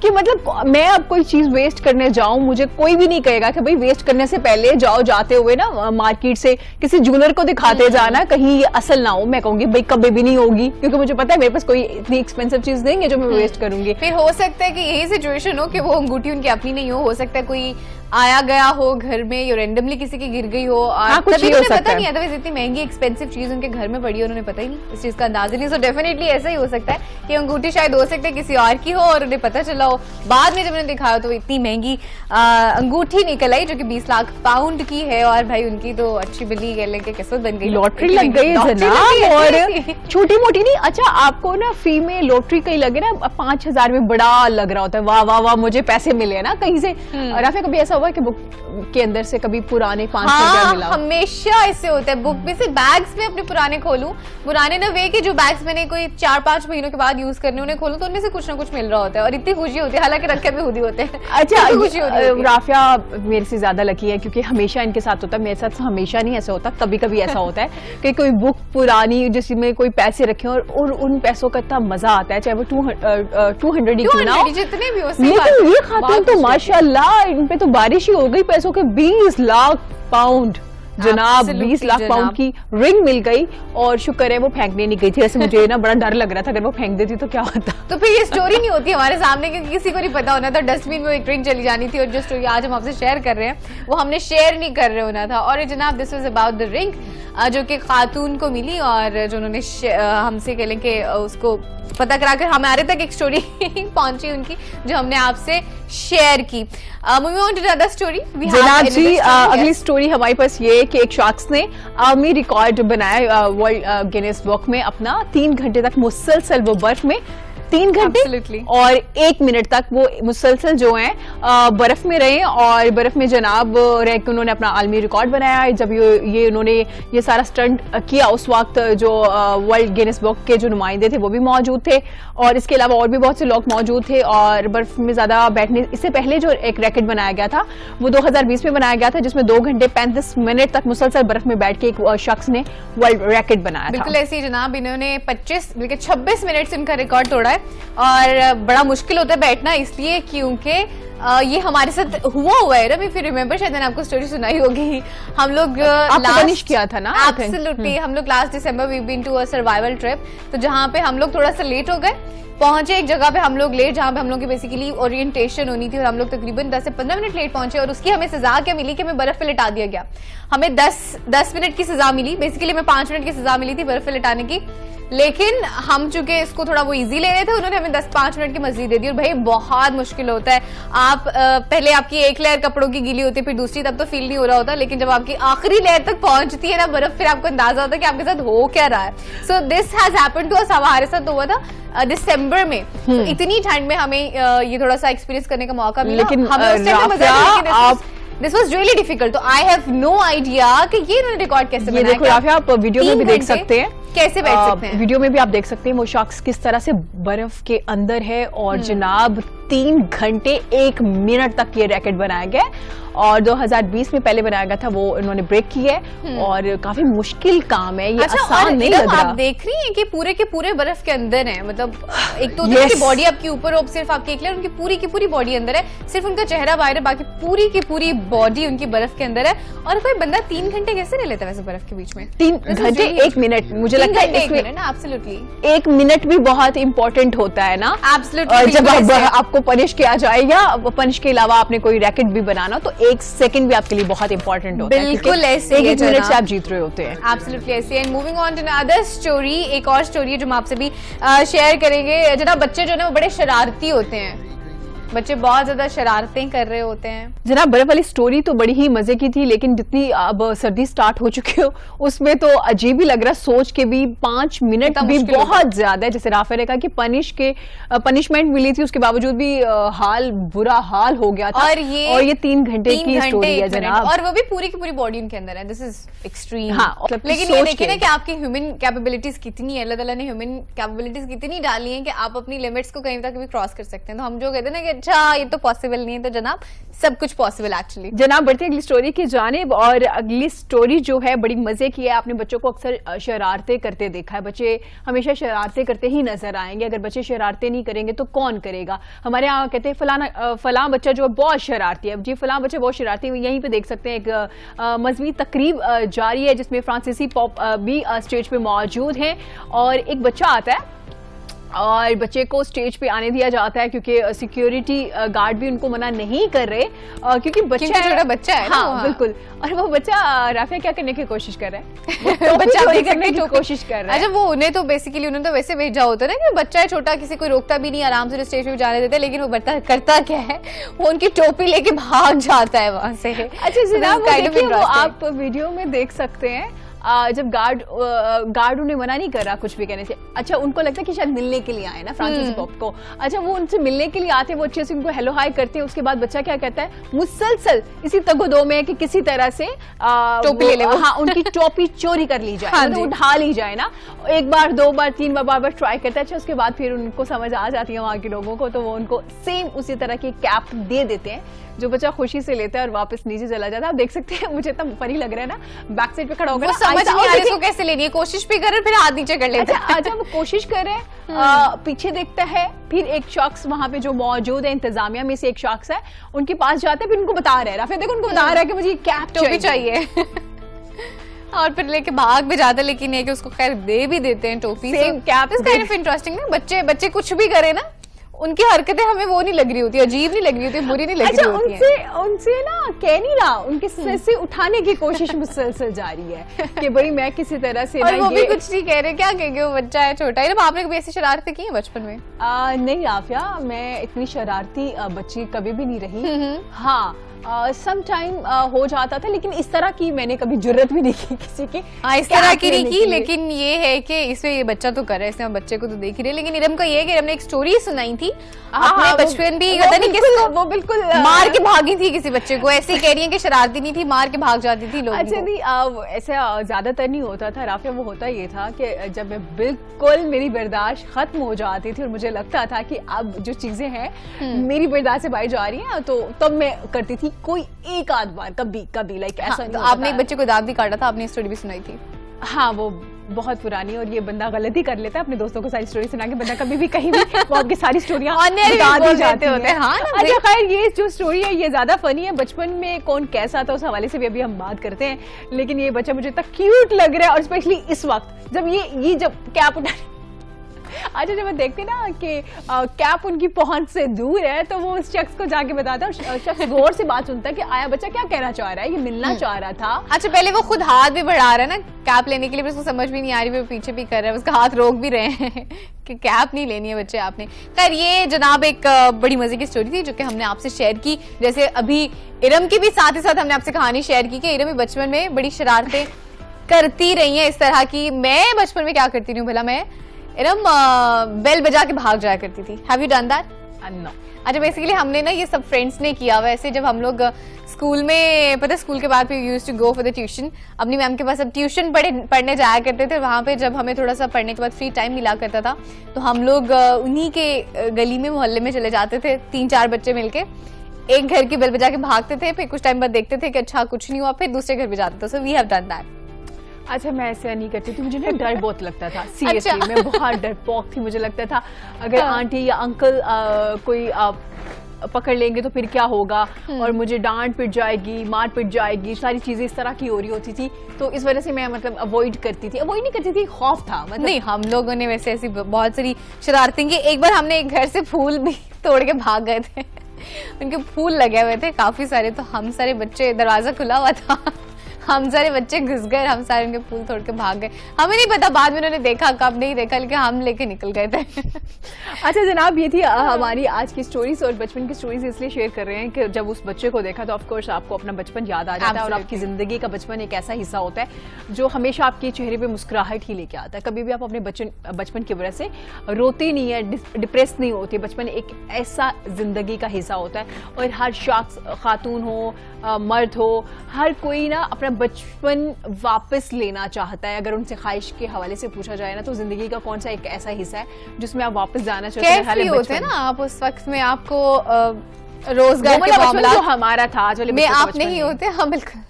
कि मतलब मैं अब कोई चीज वेस्ट करने जाऊं, मुझे कोई भी नहीं कहेगा कि भाई वेस्ट करने से पहले जाओ, जाते हुए ना मार्केट से किसी ज्वेलर को दिखाते जाना, कहीं ये असल ना हो। मैं कहूंगी भाई कभी भी नहीं होगी, क्योंकि मुझे पता है मेरे पास कोई इतनी एक्सपेंसिव चीज देंगे जो मैं वेस्ट करूंगी। फिर हो सकता है कि यही सिचुएशन हो कि वो अंगूठी उनकी अपनी नहीं हो सकता है कोई आया गया हो घर में, या रेंडमली किसी की गिर गई हो, और तभी उन्हें पता नहीं, अदरवाइज इतनी महंगी एक्सपेंसिव चीज उनके घर में पड़ी है, उन्होंने पता ही नहीं, इस चीज का अंदाजा नहीं। सो डेफिनेटली ऐसा ही हो सकता है कि अंगूठी शायद हो सकता है किसी और की हो और उन्हें पता चला हो, बाद में जब मैंने दिखाया तो इतनी महंगी अंगूठी निकल आई जो कि 20 लाख पाउंड की है। और भाई उनकी तो अच्छी बिल्ली कह लें कि किस्मत बन गई, लॉटरी लग गई है जनाब। और छोटी मोटी नहीं, अच्छा आपको ना फ्री में लॉटरी कहीं लगे ना 5,000 में बड़ा लग रहा होता है, वाह वाह वाह मुझे पैसे मिले ना कहीं से। राफिया कभी ऐसा हुआ कि बुक के अंदर से कभी पुराने 5,000 मिला? हमेशा ऐसे होता है, बुक में से बैग्स में अपने पुराने खोलूं, पुराने ना वे कि जो बैग्स मैंने कोई 4-5 महीनों के बाद यूज करने उन्हें खोलूं तो उनमें से कुछ ना कुछ मिल रहा होता है और इतनी खुशी होती है, हालांकि रखे भी खुद ही होते हैं। अच्छा खुशी होती है। राफिया मेरे से ज्यादा लकी है क्योंकि हमेशा इनके साथ होता है, मेरे साथ हमेशा नहीं ऐसा होता, कभी कभी ऐसा होता है कि कोई बुक पुरानी जिसमें कोई पैसे रखे और उन पैसों का इतना मजा आता है, चाहे वो 200 ही क्यों ना हो, जितने भी हो। लेकिन ये खातून तो माशाल्लाह इन पे तो बारिश ही हो गई पैसों के। 20 लाख पाउंड जनाब, 20 लाख पाउंड की रिंग मिल गई और शुक्र है वो फेंकने नहीं गई थी। ऐसे मुझे ना बड़ा डर लग रहा था अगर वो फेंक देती तो क्या होता। तो फिर ये स्टोरी नहीं होती हमारे सामने क्योंकि किसी को नहीं पता होना था, डस्टबिन में एक रिंग चली जानी थी। और जो स्टोरी आज हम आपसे शेयर कर रहे हैं वो हमने शेयर नहीं कर रहे होना था। और जनाब this was about the ring जो कि खातून को मिली और जो उन्होंने हमसे कह लें कि उसको पता कराकर हमारे तक एक स्टोरी पहुंची उनकी जो हमने आपसे शेयर की। Moving on to other story जनाब जी, अगली स्टोरी हमारे पास ये कि एक शख्स ने आर्मी रिकॉर्ड बनाया वर्ल्ड गिनेस बुक में अपना 3 घंटे तक मुसलसल वो बर्फ में 3 घंटे और 1 मिनट तक वो मुसलसल जो है बर्फ में रहे और बर्फ में जनाब रह के उन्होंने अपना आलमी रिकॉर्ड बनाया। जब ये उन्होंने ये सारा स्टंट किया उस वक्त जो वर्ल्ड गिनेस बुक के जो नुमाइंदे थे वो भी मौजूद थे और इसके अलावा और भी बहुत से लोग मौजूद थे। और बर्फ में ज्यादा बैठने इससे पहले जो एक रैकेट बनाया गया था वो 2020 में बनाया गया था जिसमें 2 घंटे 35 मिनट तक मुसलसल बर्फ में बैठ के एक शख्स ने वर्ल्ड रैकेट बनाया था। बिल्कुल ऐसे ही जनाब, इन्होंने 26 मिनट से इनका रिकॉर्ड तोड़ा है। और बड़ा मुश्किल होता है बैठना इसलिए क्योंकि ये हमारे साथ हुआ है ना, इफ यू रिमेंबर, शायद मैंने आपको स्टोरी सुनाई होगी। हम लोग लास्ट किया था ना, एब्सोल्युटली हम लोग last December we been to a survival trip, तो जहाँ पे हम लोग थोड़ा सा लेट हो गए, पहुंचे एक जगह पे हम लोग लेट जहाँ पे हम लोग की बेसिकली ओरिएंटेशन होनी थी और हम लोग तकरीबन 10 से 15 मिनट लेट पहुंचे और उसकी हमें सजा क्या मिली कि हमें बर्फ पे लिटा दिया गया। हमें 10 मिनट की सजा मिली, बेसिकली हमें 5 मिनट की सजा मिली थी बर्फ पे लिटाने की, लेकिन हम चूंकि इसको थोड़ा वो इजी ले रहे थे उन्होंने हमें 10-5 मिनट की मजदूरी दे दी। और भाई बहुत मुश्किल होता है, आप पहले आपकी एक लेयर कपड़ों की गीली होती है फिर दूसरी, तब तो फील नहीं हो रहा होता, लेकिन जब आपकी आखिरी लेयर तक पहुंचती है ना बर्फ फिर आपको अंदाजा होता है कि आपके साथ हो क्या रहा है। So this has happened to us, हमारे साथ हुआ था दिसंबर में। तो इतनी ठंड में हमें ये थोड़ा सा एक्सपीरियंस करने का मौका मिला, लेकिन दिस वाज रियली डिफिकल्ट। तो आई हैव नो आइडिया कि ये इन्होंने रिकॉर्ड कैसे बनाया। देखो राफिया, आप वीडियो में भी देख सकते हैं, कैसे बैठ सकते हैं वीडियो में भी आप देख सकते हैं वो शख्स किस तरह से बर्फ के अंदर है और जनाब 3 घंटे 1 मिनट तक ये रैकेट बनाया गया और 2020 में पहले बनाया गया था, वो इन्होंने ब्रेक की है और काफी मुश्किल काम है ये। अच्छा, आसान नहीं लग रहा। आप देख रही हैं कि पूरे के पूरे बर्फ के अंदर है, मतलब एक तो उनकी बॉडी आपकी ऊपर हो, सिर्फ आपकी एक लेयर, उनकी पूरी की पूरी बॉडी अंदर है, सिर्फ उनका चेहरा बाहर है, बाकी पूरी की पूरी बॉडी उनकी बर्फ के अंदर है। और कोई बंदा 3 घंटे कैसे रह लेता है वैसे बर्फ के बीच में? 3 घंटे 1 मिनट, मुझे लगता है एब्सोल्युटली 1 मिनट भी बहुत इंपॉर्टेंट होता है ना। एब्सोल्युटली, जब आपको पनिश किया जाए या पनिश के अलावा आपने कोई रैकेट भी बनाना तो 1 सेकंड भी आपके लिए बहुत इंपॉर्टेंट होता है। बिल्कुल ऐसे, 1 मिनट से आप जीत रहे होते हैं। एब्सोल्युटली ऐसे। And moving on to other story, एक और स्टोरी है जो हम आपसे भी शेयर करेंगे। जनाब बच्चे जो है ना वो बड़े शरारती होते हैं, बच्चे बहुत ज्यादा शरारतें कर रहे होते हैं। जनाब बर्फ वाली स्टोरी तो बड़ी ही मजे की थी, लेकिन जितनी अब सर्दी स्टार्ट हो चुकी हो उसमें तो अजीब ही लग रहा है सोच के भी। 5 मिनट भी बहुत ज्यादा है। जैसे राफे ने कहा कि पनिशमेंट मिली थी उसके बावजूद भी बुरा हाल हो गया था। और ये 3 घंटे की स्टोरी है जनाब, और वो भी पूरी की पूरी बॉडी उनके अंदर है। This is extreme. हाँ, लेकिन ये देखिए ना कि आपकी ह्यूमन कैपेबिलिटीज कितनी है, अल्लाह ताला ने ह्यूमन कैपेबिलिटीज कितनी डाली है कि आप अपनी लिमिट्स को कहीं तक भी क्रॉस कर सकते हैं। तो हम जो कहते हैं ना कि अच्छा ये तो पॉसिबल नहीं है, तो जनाब सब कुछ पॉसिबल एक्चुअली। जनाब बढ़ते अगली स्टोरी की जानिब, और अगली स्टोरी जो है बड़ी मजे की है। आपने बच्चों को अक्सर शरारतें करते देखा है, बच्चे हमेशा शरारतें करते ही नजर आएंगे। अगर बच्चे शरारतें नहीं करेंगे तो कौन करेगा? हमारे यहाँ कहते हैं फलां बच्चा जो है बहुत शरारती है। जी फलां बच्चा बहुत शरारती है। यहीं पे देख सकते हैं एक मजहबी तकरीब जारी है जिसमें फ्रांसीसी पॉप भी स्टेज पे मौजूद हैं और एक बच्चा आता है और बच्चे को स्टेज पे आने दिया जाता है क्योंकि सिक्योरिटी गार्ड भी उनको मना नहीं कर रहे क्योंकि बच्चा छोटा बच्चा है ना, हाँ बिल्कुल। और वो बच्चा राफिया क्या करने की कोशिश कर रहा है, तो बच्चा चोरी देख करने सकते की कोशिश कर रहा है। अच्छा, वो उन्हें तो बेसिकली उन्होंने तो वैसे भेजा होता है ना कि बच्चा है छोटा, किसी को रोकता भी नहीं, आराम से स्टेज पे जाने देते, लेकिन वो बच्चा करता क्या है, वो उनकी टोपी लेके भाग जाता है वहां से। अच्छा जनाब, वो देखिए, वो आप वीडियो में देख सकते हैं जब गार्ड उन्हें मना नहीं कर रहा कुछ भी कहने से। अच्छा, उनको लगता है कि शायद मिलने के लिए आए ना फ्रांसिस पॉप को। अच्छा, वो उनसे मिलने के लिए आते हैं, वो अच्छे से उनको हेलो हाई करते हैं। उसके बाद बच्चा क्या कहता है, मुसलसल इसी तगदो में कि किसी तरह से टोपी ले ले वो। हाँ, उनकी टोपी चोरी कर ली जाए, हाँ मतलब उठा ली जाए ना। एक बार, दो बार, तीन बार, बार ट्राई करता है। अच्छा, उसके बाद फिर उनको समझ आ जाती है वहां के लोगों को, तो वो उनको सेम उसी तरह की कैप दे देते हैं, जो बच्चा खुशी से लेता है और वापस नीचे चला जाता है। आप देख सकते हैं, मुझे इतना फनी लग रहा है ना, बैक साइड पे खड़ा होकर समझ नहीं आ रहा इसको कैसे लेनी है, कोशिश भी करे फिर हाथ नीचे कर लेते हैं। अच्छा, वो कोशिश कर रहे हैं, पीछे देखता है, फिर एक शख्स वहां पे जो मौजूद है इंतजामिया में से एक शख्स है, उनके पास जाता है, फिर उनको बता रहा है, फिर देखो उनको बता रहा है कि मुझे कैप टोपी चाहिए और फिर लेके भाग भी जाता है, लेकिन ये कि उसको खैर दे भी देते हैं टोपी। Same cap. It's kind of interesting ना, बच्चे कुछ भी करे ना, उनकी हरकतें हमें वो नहीं लग रही होती, अजीब नहीं लग रही होती, बुरी नहीं लग रही होती है। उनसे ना कह नहीं रहा, उनके सर से उठाने की कोशिश मुसलसल जारी है कि भाई मैं किसी तरह से और वो भी कुछ नहीं कह रहे, क्या कहेंगे, वो बच्चा है, छोटा है ना। आपने कभी ऐसी शरारतें की है बचपन में? नहीं राफिया, मैं इतनी शरारती बच्ची कभी भी नहीं रही। हाँ, सम टाइम हो जाता था, लेकिन इस तरह की मैंने कभी जुर्रत भी नहीं की किसी की। इस तरह की नहीं की, लेकिन ये है कि इसमें ये बच्चा तो कर रहा है, इसमें बच्चे को तो देख ही रहे। लेकिन इरम का ये है कि इरम ने एक स्टोरी सुनाई थी अपने बचपन भी, पता नहीं किसको, वो बिल्कुल मार के भागी थी किसी बच्चे को। ऐसे कह रही है कि शरारती नहीं थी, मार के भाग जाती थी लोग। अच्छा नहीं, ऐसा ज्यादातर नहीं होता था राफिया। वो होता ये था कि जब मैं बिल्कुल मेरी बर्दाश्त खत्म हो जाती थी और मुझे लगता था कि अब जो चीजें हैं मेरी बर्दाश्त से बाहर जा रही हैं, तो तब मैं करती थी कोई एक आध बार, कभी लाइक ऐसा नहीं। तो आपने एक बच्चे को दांत भी काटा था, आपने स्टोरी भी सुनाई थी। हाँ, वो बहुत पुरानी, और ये बंदा गलती कर लेता है अपने दोस्तों को सारी स्टोरी सुना के। बंदा कभी भी कहीं भी वो आपकी सारी स्टोरियां बता दी जाती होते हैं। हाँ, अच्छा खैर, ये जो स्टोरी है ये ज्यादा फनी है। बचपन में कौन कैसा था उस हवाले से भी अभी हम बात करते हैं, लेकिन ये बच्चा मुझे इतना क्यूट लग रहा है, और स्पेशली इस वक्त जब ये जब कैप उठा अच्छा, जब मैं देखती ना कि कैप उनकी पहुंच से दूर है, तो वो उस शख्स को जाके बताता है, और शख्स गौर से बात सुनता है कि आया बच्चा क्या कहना चाह रहा है, ये मिलना चाह रहा था। अच्छा, पहले वो खुद हाथ भी बढ़ा रहा है ना कैप लेने के लिए, उसको समझ भी नहीं आ रही, वो पीछे भी कर रहा है, उसका हाथ रोक भी रहे हैं कि कैप नहीं लेनी है बच्चे आपने। खैर, ये जनाब एक बड़ी मजे की स्टोरी थी जो कि हमने आपसे शेयर की। जैसे अभी इरम की भी साथ ही साथ हमने आपसे कहानी शेयर की कि इरम भी बचपन में बड़ी शरारतें करती रही है इस तरह की। मैं बचपन में क्या करती रही हूँ भला, मैं इरम बेल बजा के भाग जाया करती थी। Have you done that? No. अच्छा, बेसिकली हमने ना ये सब फ्रेंड्स ने किया। वैसे जब हम लोग स्कूल में, पता है, स्कूल के बाद फिर used to go for the tuition, अपनी मैम के पास अब ट्यूशन पढ़ने जाया करते थे। वहाँ पे जब हमें थोड़ा सा पढ़ने के बाद फ्री टाइम मिला करता था, तो हम लोग उन्हीं के गली में, मोहल्ले में चले जाते थे, 3-4 बच्चे मिलके एक घर की बेल बजा के भागते थे। फिर कुछ टाइम बाद देखते थे कि अच्छा कुछ नहीं हुआ, फिर दूसरे घर पे जाते थे। So we have done that. अच्छा, मैं ऐसा नहीं करती थी, मुझे ना डर बहुत लगता था। सीरियसली मैं बहुत डरपोक थी। मुझे लगता था अगर आंटी या अंकल कोई पकड़ लेंगे तो फिर क्या होगा, और मुझे डांट पिट जाएगी, मार पिट जाएगी, सारी चीजें इस तरह की हो रही होती थी। तो इस वजह से मैं मतलब अवॉइड नहीं करती थी, खौफ था। मतलब नहीं, हम लोगों ने वैसे ऐसी बहुत सारी शरारतें की। एक बार हमने एक घर से फूल भी तोड़ के भाग गए थे उनके फूल लगे हुए थे काफी सारे, तो हम सारे बच्चे, दरवाजा खुला हुआ था, हम सारे बच्चे घुस गए, हम सारे उनके फूल तोड़ के भाग गए। हमें नहीं पता बाद में उन्होंने देखा, कब नहीं देखा, लेकिन हम लेके निकल गए थे। अच्छा जनाब, ये थी हमारी आज की स्टोरीज, और बचपन की स्टोरीज इसलिए शेयर कर रहे हैं कि जब उस बच्चे को देखा तो ऑफ कोर्स आपको अपना बचपन याद आ जाता है, और आपकी जिंदगी का बचपन एक ऐसा हिस्सा होता है जो हमेशा आपके चेहरे पे मुस्कुराहट ही लेके आता है। कभी भी आप अपने बचपन की वजह से रोते नहीं है, डिप्रेस नहीं होती। बचपन एक ऐसा जिंदगी का हिस्सा होता है, और हर शख्स, खातून हो, मर्द हो, हर कोई ना अपना बचपन वापस लेना चाहता है। अगर उनसे ख्वाहिश के हवाले से पूछा जाए ना, तो जिंदगी का कौन सा एक ऐसा हिस्सा है जिसमें आप वापस जाना चाहते हैं? कैसे होते हैं ना आप उस वक्त में, आपको रोजगार के मामला जो हमारा था, में आप नहीं होते। हाँ बिल्कुल,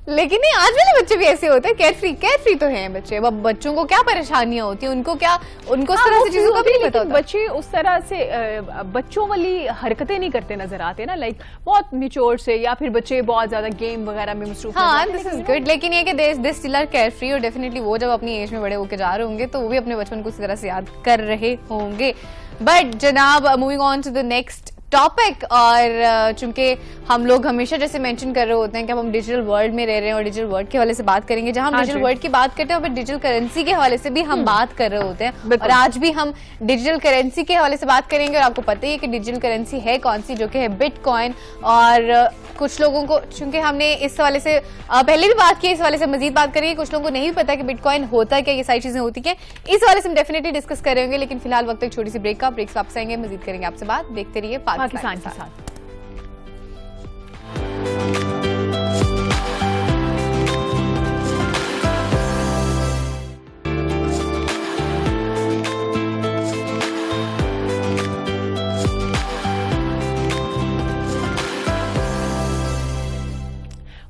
लेकिन नहीं, आज वाले बच्चे भी ऐसे होते हैं, केयर फ्री तो हैं बच्चे। अब बच्चों को क्या परेशानियां होती हैं, उनको उस तरह से चीजों का भी नहीं पता होता। बच्चे उस तरह से बच्चों वाली हरकतें नहीं करते नजर आते ना, लाइक बहुत मिच्योर से, या फिर बच्चे बहुत ज्यादा गेम वगैरह में मसरूफ हाँ, दिस इज गुड। लेकिन ये कि they still are care free, और डेफिनेटली वो जब अपनी एज में बड़े होकर जा रहे होंगे तो वो भी अपने बचपन को उसी तरह से याद कर रहे होंगे। बट जनाब, moving on to the next topic, और चूंकि हम लोग हमेशा जैसे मेंशन कर रहे होते हैं कि अब हम डिजिटल वर्ल्ड में रह रहे हैं और डिजिटल वर्ल्ड के हवाले से बात करेंगे, जहां हम डिजिटल वर्ल्ड की बात करते हैं और डिजिटल करेंसी के हवाले से भी हम बात कर रहे होते हैं। और आज भी हम डिजिटल करेंसी के हवाले से बात करेंगे, और आपको पता ही है कि डिजिटल करेंसी है कौन सी, जो कि है बिटकॉइन। और कुछ लोगों को, चूंकि हमने इस हवाले से पहले भी बात की, इस हवाले से मजीद बात करेंगे। कुछ लोगों को नहीं पता कि बिटकॉइन होता है क्या, ये सारी चीजें होती क्या, इस हवाले से हम डेफिनेटली डिस्कस करेंगे। लेकिन फिलहाल वक्त एक छोटी सी ब्रेक का, ब्रेक से वापस आएंगे, मजीद करेंगे आपसे बात। देखते रहिए पाकिस्तान के साथ।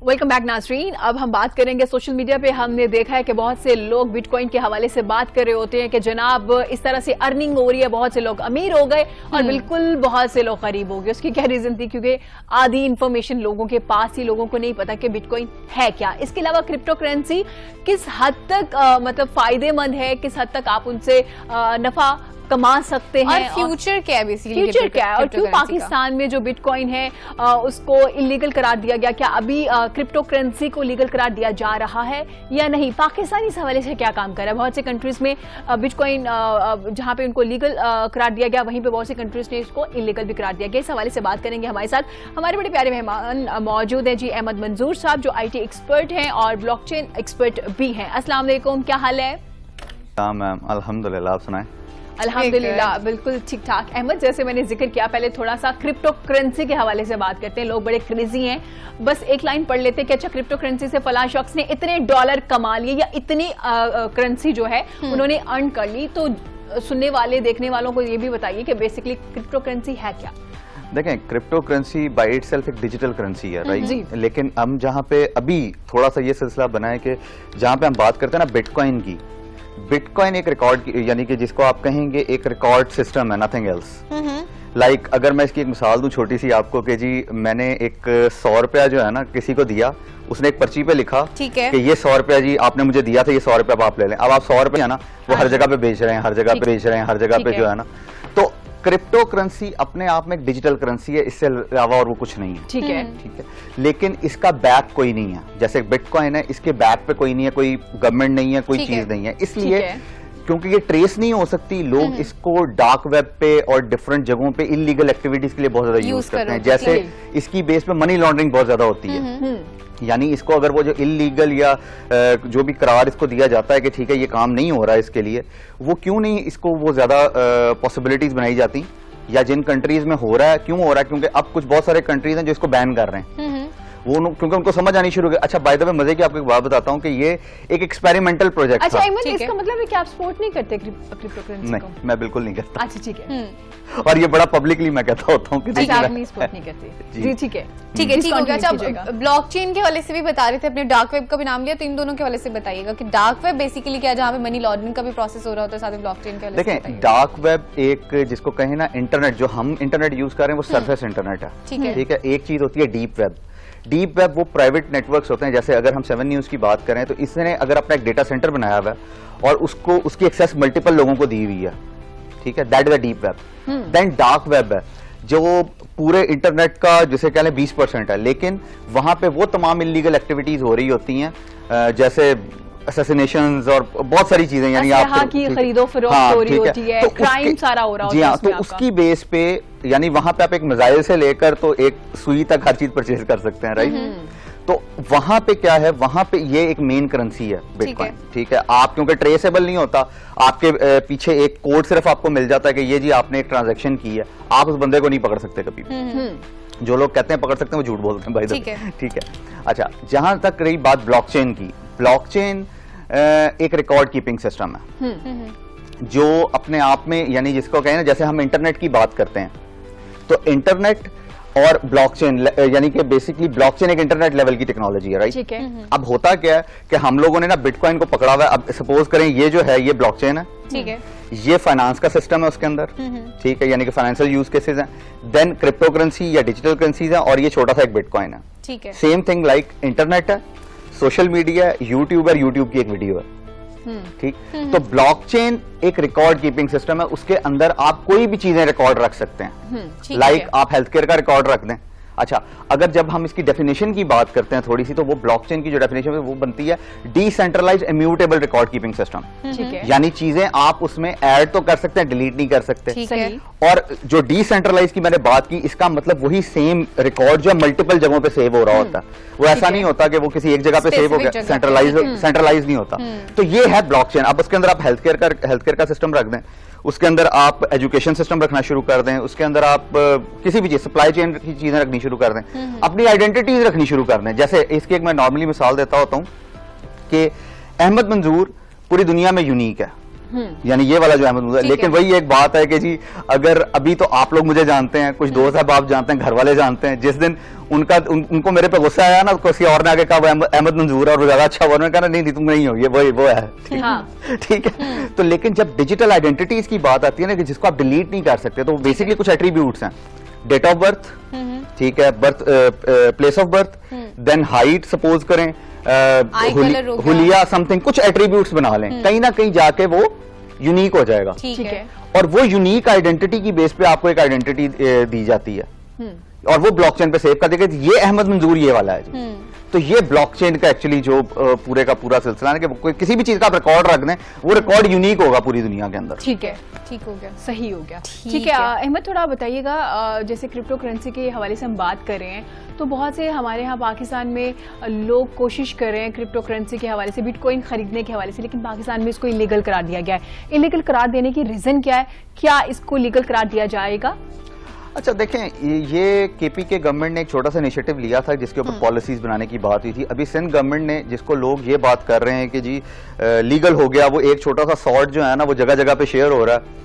वेलकम बैक नाजरीन। अब हम बात करेंगे, सोशल मीडिया पे हमने देखा है कि बहुत से लोग बिटकॉइन के हवाले से बात कर रहे होते हैं कि जनाब इस तरह से अर्निंग हो रही है, बहुत से लोग अमीर हो गए और बिल्कुल बहुत से लोग गरीब हो गए। उसकी क्या रीजन थी? क्योंकि आधी इंफॉर्मेशन लोगों के पास ही, लोगों को नहीं पता कि बिटकॉइन है क्या। इसके अलावा क्रिप्टो करेंसी किस हद तक मतलब फायदेमंद है, किस हद तक आप उनसे नफा कमा सकते हैं, और फ्यूचर क्या है, बेसिकली फ्यूचर क्या है, और क्यों पाकिस्तान में जो बिटकॉइन है उसको इलीगल करार दिया गया, क्या अभी क्रिप्टो करेंसी को लीगल करार दिया जा रहा है या नहीं? पाकिस्तान इस हवाले से क्या काम कर रहा है? बहुत से कंट्रीज में बिटकॉइन जहां पे उनको लीगल करार दिया गया, वहीं पे बहुत सी कंट्रीज ने इसको इलीगल भी करार दिया गया। इस हवाले से बात करेंगे। हमारे साथ हमारे बड़े प्यारे मेहमान मौजूद हैं जी, अहमद मंजूर साहब, जो IT एक्सपर्ट हैं और ब्लॉकचेन एक्सपर्ट भी हैं। अस्सलाम वालेकुम, क्या हाल है? मैम अल्हम्दुलिल्लाह, आप सुनाएं। अल्हम्दुलिल्लाह, बिल्कुल ठीक ठाक। अहमद, जैसे मैंने जिक्र किया, पहले थोड़ा सा क्रिप्टो करेंसी के हवाले से बात करते हैं। लोग बड़े क्रेजी हैं, बस एक लाइन पढ़ लेते हैं कि अच्छा क्रिप्टो करेंसी से फलां शख्स ने इतने डॉलर कमा लिए या इतनी करेंसी जो है उन्होंने अर्न कर ली। तो सुनने वाले, देखने वालों को ये भी बताइए कि बेसिकली क्रिप्टो करेंसी है क्या? देखें, क्रिप्टो करेंसी बाय इटसेल्फ एक डिजिटल करेंसी है, जी। राइट। लेकिन हम जहाँ पे अभी थोड़ा सा ये सिलसिला बना है कि जहाँ पे हम बात करते हैं ना बिटकॉइन की, बिटकॉइन एक रिकॉर्ड, यानी कि जिसको आप कहेंगे एक रिकॉर्ड सिस्टम है, नथिंग एल्स। लाइक अगर मैं इसकी एक मिसाल दूं छोटी सी आपको कि जी मैंने एक 100 रुपया जो है ना किसी को दिया, उसने एक पर्ची पे लिखा ठीक है कि ये 100 रुपया जी आपने मुझे दिया था, ये 100 रुपया आप ले लें। अब आप 100 रुपया है ना वो हर जगह पे बेच रहे हैं, हर जगह पे बेच रहे हैं, हर जगह पे जो है ना। तो क्रिप्टो करेंसी अपने आप में एक डिजिटल करेंसी है, इससे अलावा और वो कुछ नहीं है। ठीक है, ठीक है, लेकिन इसका बैक कोई नहीं है। जैसे बिटकॉइन है, इसके बैक पे कोई नहीं है, कोई गवर्नमेंट नहीं है, कोई चीज नहीं है। इसलिए क्योंकि ये ट्रेस नहीं हो सकती, लोग इसको डार्क वेब पे और डिफरेंट जगहों पे इलीगल एक्टिविटीज के लिए बहुत ज्यादा यूज करते हैं। जैसे इसकी बेस पे मनी लॉन्ड्रिंग बहुत ज्यादा होती है। यानी इसको अगर वो जो इलीगल या जो भी करार इसको दिया जाता है कि ठीक है ये काम नहीं हो रहा है इसके लिए, वो क्यों नहीं इसको वो ज्यादा पॉसिबिलिटीज बनाई जाती, या जिन कंट्रीज में हो रहा है क्यों हो रहा है? क्योंकि अब कुछ बहुत सारे कंट्रीज हैं जो इसको बैन कर रहे हैं, वो क्योंकि उनको समझ आनी शुरू हो गई। अच्छा, बाय द वे मजे की आपको एक बात बताता हूँ कि ये एक एक्सपेरिमेंटल प्रोजेक्ट अच्छा था। अहमद, इसका मतलब है कि आप सपोर्ट नहीं करते क्रिप्टो करेंसी को? नहीं, मैं बिल्कुल नहीं करता। अच्छा ठीक है, और ये बड़ा पब्लिकली मैं कहता होता हूँ कि अच्छा आप नहीं सपोर्ट नहीं करते? जी ठीक है, ठीक है, ठीक हो गया। continue अच्छा, ब्लॉकचेन के हवाले से भी बता रहे थे, अपने डार्क वेब का भी नाम लिया, तो इन दोनों के हवाले से बताइएगा कि डार्क वेब बेसिकली क्या है, जहाँ पे मनी लॉन्ड्रिंग का भी प्रोसेस हो रहा होता है, साथ में ब्लॉकचेन के हवाले से देखें। डार्क वेब एक जिसको कहें ना इंटरनेट, जो हम इंटरनेट यूज कर रहे हैं वो सरफेस इंटरनेट है। ठीक है, एक चीज होती है डीप वेब। डीप वेब वो प्राइवेट नेटवर्क्स होते हैं। जैसे अगर हम 7 न्यूज की बात करें तो इसने अगर अपना एक डेटा सेंटर बनाया हुआ है और उसको उसकी एक्सेस मल्टीपल लोगों को दी हुई है, ठीक है, that is the deep web. Then dark web है जो पूरे इंटरनेट का जिसे कह लें 20% है, लेकिन वहां पे वो तमाम इलीगल एक्टिविटीज हो रही होती हैं, जैसे असैसिनेशंस और बहुत सारी चीजें, यानी आप की खरीदो फरोख्त हो रही होती है, तो क्राइम सारा हो रहा होता जी है हाँ, तो उसकी बेस पे यानी वहां पे आप एक मिसाइल से लेकर तो एक सुई तक हर चीज परचेज कर सकते हैं, राइट। तो वहां पे क्या है, वहां पे ये एक मेन करेंसी है बिटकॉइन, ठीक है। आप क्योंकि ट्रेसेबल नहीं होता, आपके पीछे एक कोड सिर्फ आपको मिल जाता है कि ये जी आपने एक ट्रांजैक्शन की है, आप उस बंदे को नहीं पकड़ सकते कभी भी। जो लोग कहते हैं पकड़ सकते हैं वो झूठ बोलते हैं भाई। ठीक है। अच्छा, जहां तक रही बात ब्लॉकचेन की, ब्लॉकचेन एक रिकॉर्ड कीपिंग सिस्टम है जो अपने आप में, यानी जिसको कहें ना, जैसे हम इंटरनेट की बात करते हैं तो इंटरनेट और ब्लॉकचेन, यानी कि बेसिकली ब्लॉकचेन एक इंटरनेट लेवल की टेक्नोलॉजी है, राइट? ठीक है। अब होता क्या है कि हम लोगों ने ना बिटकॉइन को पकड़ा हुआ है। अब सपोज करें ये जो है ये ब्लॉकचेन है, ठीक है। ये फाइनेंस का सिस्टम है उसके अंदर, ठीक है, यानी कि फाइनेंशियल यूज केसेस हैं, देन क्रिप्टो करेंसी या डिजिटल करेंसीज है, और ये छोटा सा एक बिटकॉइन है। ठीक है। सेम थिंग लाइक इंटरनेट है, सोशल मीडिया है, यूट्यूब है, यूट्यूब की एक वीडियो है, ठीक। तो ब्लॉकचेन एक रिकॉर्ड कीपिंग सिस्टम है, उसके अंदर आप कोई भी चीजें रिकॉर्ड रख सकते हैं, ठीक लाइक है। आप हेल्थ केयर का रिकॉर्ड रख दें। अच्छा, अगर जब हम इसकी डेफिनेशन की बात करते हैं थोड़ी सी, तो वो ब्लॉकचेन की जो डेफिनेशन है वो बनती है decentralised immutable record keeping system. ठीक है। यानी चीजें आप उसमें ऐड तो कर सकते हैं, डिलीट नहीं कर सकते। ठीक है। और जो डिसेंट्रलाइज की मैंने बात की, इसका मतलब वही सेम रिकॉर्ड जो मल्टीपल जगहों पे सेव हो रहा होता है, वो ऐसा नहीं होता कि वो किसी एक जगह पे सेव हो Specific गया, जगह। सेंट्रलाइज नहीं होता। तो ये है ब्लॉकचेन। अब उसके अंदर आप हेल्थ केयर का सिस्टम रख दें, उसके अंदर आप एजुकेशन सिस्टम रखना शुरू कर दें, उसके अंदर आप किसी भी चीज, सप्लाई चेन की चीजें रखनी शुरू कर दें, अपनी आइडेंटिटीज रखनी शुरू कर दें। जैसे इसकी एक मैं नॉर्मली मिसाल देता होता हूं कि अहमद मंजूर पूरी दुनिया में यूनिक है, यानी ये वाला जो अहमद मंजूर है। लेकिन वही एक बात है कि जी अगर अभी तो आप लोग मुझे जानते हैं, कुछ दोस्त आप जानते हैं, घर वाले जानते हैं, जिस दिन उनको मेरे पे गुस्सा आया ना, किसी और ने आगे कहा अहमद मंजूर है और वो ज्यादा अच्छा हुआ, उन्होंने कहा नहीं तुम नहीं हो, ये वो है, ठीक है। तो लेकिन जब डिजिटल आइडेंटिटीज की बात आती है ना, कि जिसको आप डिलीट नहीं कर सकते, तो बेसिकली कुछ एट्रीब्यूट्स हैं, डेट ऑफ बर्थ, ठीक है, birth place of birth, then height suppose करें, कलर हो गया। हुलिया समथिंग, कुछ एट्रीब्यूट्स बना लें, कहीं ना कहीं जाके वो यूनिक हो जाएगा। ठीक है। और वो यूनिक आइडेंटिटी की बेस पे आपको एक आइडेंटिटी दी जाती है, और वो ब्लॉकचेन पे सेव कर देगा, ये अहमद मंजूर ये वाला है जी। तो ये ब्लॉकचेन का एक्चुअली जो पूरे का पूरा सिलसिला है कि कोई किसी भी चीज का आप रिकॉर्ड रख दें, वो रिकॉर्ड यूनिक होगा पूरी दुनिया के अंदर। ठीक है, ठीक हो गया। सही हो गया। ठीक ठीक है। है। अहमद, थोड़ा बताइएगा, जैसे क्रिप्टो करेंसी के हवाले से हम बात कर रहे हैं, तो बहुत से हमारे यहाँ पाकिस्तान में लोग कोशिश कर रहे हैं क्रिप्टो करेंसी के हवाले से, बिटकॉइन खरीदने के हवाले से, लेकिन पाकिस्तान में इसको इलीगल करार दिया गया है। इलीगल करार देने की रीजन क्या है? क्या इसको लीगल करार दिया जाएगा? अच्छा देखें, ये केपी के गवर्नमेंट ने एक छोटा सा इनिशिएटिव लिया था जिसके ऊपर पॉलिसीज बनाने की बात हुई थी। अभी सिंध गवर्नमेंट ने, जिसको लोग ये बात कर रहे हैं कि जी लीगल हो गया, वो एक छोटा सा शॉर्ट जो है ना वो जगह जगह पे शेयर हो रहा है।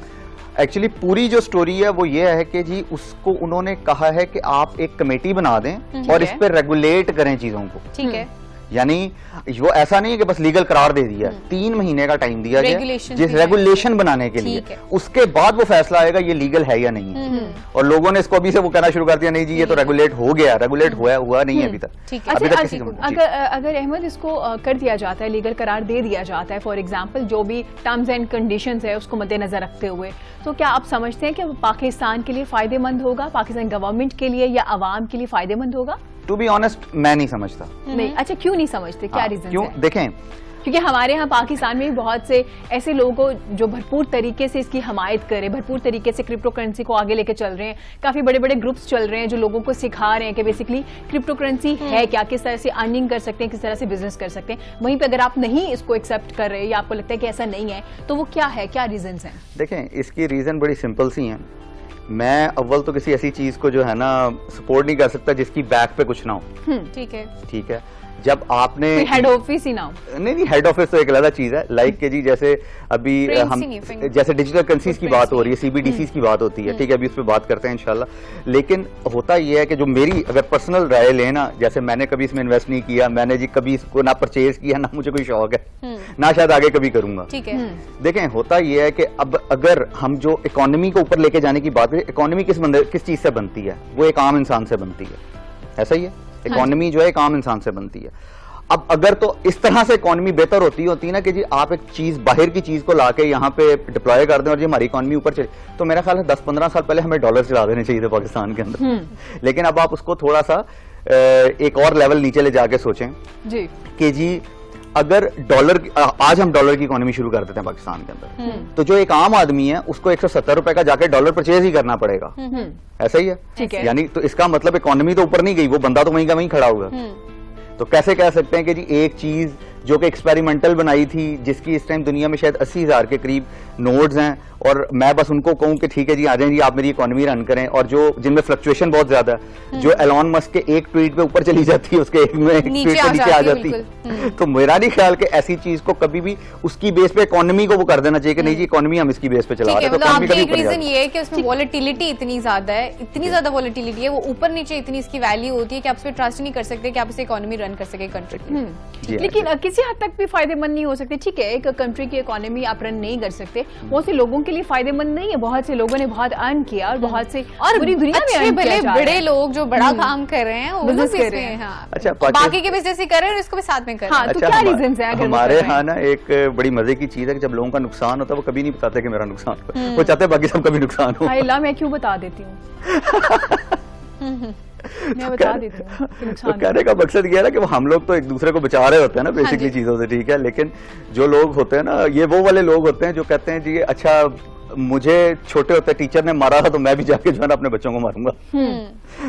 एक्चुअली पूरी जो स्टोरी है वो ये है कि जी उसको उन्होंने कहा है कि आप एक कमेटी बना दें और इस पर रेगुलेट करें चीजों को। ठीक है। यानी वो ऐसा नहीं है कि बस लीगल करार दे दिया, 3 महीने का टाइम दिया गया Regulation जिस भी रेगुलेशन बनाने के लिए, ठीक है। उसके बाद वो फैसला आएगा ये लीगल है या नहीं। और लोगों ने इसको अभी से वो कहना शुरू कर दिया, नहीं जी ये तो रेगुलेट हो गया, रेगुलेट हुआ नहीं है अभी तक। ठीक है। अभी अच्छा, तक किसी को जी। अगर अहमद इसको कर दिया जाता है, लीगल करार दे दिया जाता है, फॉर एग्जांपल जो भी टर्म्स एंड कंडीशंस है उसको मद्देनजर रखते हुए, तो क्या आप समझते हैं कि पाकिस्तान के लिए फायदेमंद होगा, पाकिस्तान गवर्नमेंट के लिए या अवाम के लिए फायदेमंद होगा? टू बी ऑनेस्ट मैं नहीं समझता। नहीं। अच्छा, क्यों नहीं समझते? क्या रीजन क्यों? है? देखें, क्योंकि हमारे यहाँ पाकिस्तान में भी बहुत से ऐसे लोग हो जो भरपूर तरीके से इसकी हमायत करें, भरपूर तरीके से क्रिप्टो करेंसी को आगे लेके चल रहे हैं। काफी बड़े बड़े ग्रुप्स चल रहे हैं जो लोगों को सिखा रहे हैं कि बेसिकली क्रिप्टो करेंसी है क्या, किस तरह से अर्निंग कर सकते हैं, किस तरह से बिजनेस कर सकते हैं। वहीं पे अगर आप नहीं इसको एक्सेप्ट कर रहे या आपको लगता है कि ऐसा नहीं है, तो वो क्या है, क्या रीजन है? देखें इसकी रीजन बड़ी सिंपल सी है। मैं अव्वल तो किसी ऐसी चीज को जो है ना सपोर्ट नहीं कर सकता जिसकी बैक पे कुछ ना हो। ठीक है। ठीक है, जब आपने हेड ऑफिस ही ना हो। नहीं हेड ऑफिस तो एक अलग चीज है, लाइक के जी जैसे अभी Friends हम ही नहीं, friends। जैसे डिजिटल करेंसीज की बात हो रही है, सीबीडीसीज की बात होती है, ठीक है, अभी उस पर बात करते हैं इंशाल्लाह। लेकिन होता यह है कि जो मेरी अगर पर्सनल राय लेना, जैसे मैंने कभी इसमें इन्वेस्ट नहीं किया, मैंने जी कभी इसको ना परचेज किया, ना मुझे कोई शौक है, ना शायद आगे कभी करूंगा। ठीक है। देखें होता यह है कि अब अगर हम जो इकोनॉमी को ऊपर लेके जाने की बात करें, इकोनॉमी किस चीज से बनती है? वो एक आम इंसान से बनती है, ऐसा ही है। इकोनॉमी जो है एक आम इंसान से बनती है। अब अगर तो इस तरह से इकोनॉमी बेहतर होती है ना कि जी आप एक चीज, बाहर की चीज को लाके यहाँ पे डिप्लॉय कर दें और जी हमारी इकोनॉमी ऊपर चले, तो मेरा ख्याल है 10-15 साल पहले हमें डॉलर चला देने चाहिए थे पाकिस्तान के अंदर। लेकिन अब आप उसको थोड़ा सा एक और लेवल नीचे ले जाके सोचें जी कि जी अगर डॉलर, आज हम डॉलर की इकोनॉमी शुरू कर देते हैं पाकिस्तान के अंदर, तो जो एक आम आदमी है उसको 170 रुपए का जाके डॉलर परचेज ही करना पड़ेगा। ऐसा ही है। ठीक है। यानी तो इसका मतलब इकोनॉमी तो ऊपर नहीं गई, वो बंदा तो वहीं का वहीं खड़ा हुआ। तो कैसे कह सकते हैं कि जी एक चीज जो कि एक्सपेरिमेंटल बनाई थी, जिसकी इस टाइम दुनिया में शायद 80,000 के करीब नोड्स हैं, और मैं बस उनको कहूं कि ठीक है जी, आ जाएं जी, आप मेरी इकोनॉमी रन करें, और जो जिनमें फ्लक्चुएशन बहुत ज्यादा है, जो एलॉन मस्क के एक ट्वीट पे ऊपर चली जाती है, उसके एक ट्वीट पे नीचे आ जाती है, तो मेरा नहीं ख्याल कि ऐसी चीज को कभी भी उसकी बेस पे इकोनॉमी को वो कर देना चाहिए कि नहीं जी, इकोनॉमी हम इसकी बेस पे चला रहे हैं, तो मतलब इकोनॉमी आपका कभी एक ऊपर रीजन जाती है। ये है कि उसमें वॉलेटिलिटी इतनी ज्यादा है, इतनी ज्यादा वॉलेटिलिटी है, वो ऊपर नीचे इतनी इसकी वैल्यू होती है कि आप उस पर ट्रस्ट नहीं कर सकते कि आप इसे इकोनॉमी रन कर सके कंट्री की। जी हाँ, लेकिन किसी हद तक भी फायदेमंद नहीं हो सकते। ठीक है, एक कंट्री की इकोनॉमी आप रन नहीं कर सकते, बहुत से लोगों के लिए फायदेमंद नहीं है। बहुत से लोगों ने बहुत अर्न किया और बहुत से और पूरी दुनिया में अच्छे अर्न भले किया बड़े लोग जो बड़ा काम कर रहे हैं वो लोग Business भी कर इसमें रहे हैं। हाँ। अच्छा, बाकी के बिजनेस ही कर रहे हैं और इसको भी साथ में कर रहे हाँ, हैं। तो क्या हमा- रीजंस हैं अगर वो हमारे कर रहे यहाँ ना एक बड़ी मजे की चीज है कि जब लोगों का नुकसान होता है वो कभी नहीं बताते कि मेरा नुकसान हुआ है। वो चाहते हैं बाकी सबका भी नुकसान हो। हाय अल्लाह, मैं क्यों बता देती हूँ। मैं बता देती हूँ कि तो नुकसान कहने का मकसद ये है ना कि वो हम लोग तो एक दूसरे को बचा रहे होते हैं ना बेसिकली चीजों से, ठीक है, लेकिन जो लोग होते हैं ना, ये वो वाले लोग होते हैं जो कहते हैं जी अच्छा मुझे छोटे होते टीचर ने मारा था तो मैं भी जाके जो है ना अपने बच्चों को मारूंगा।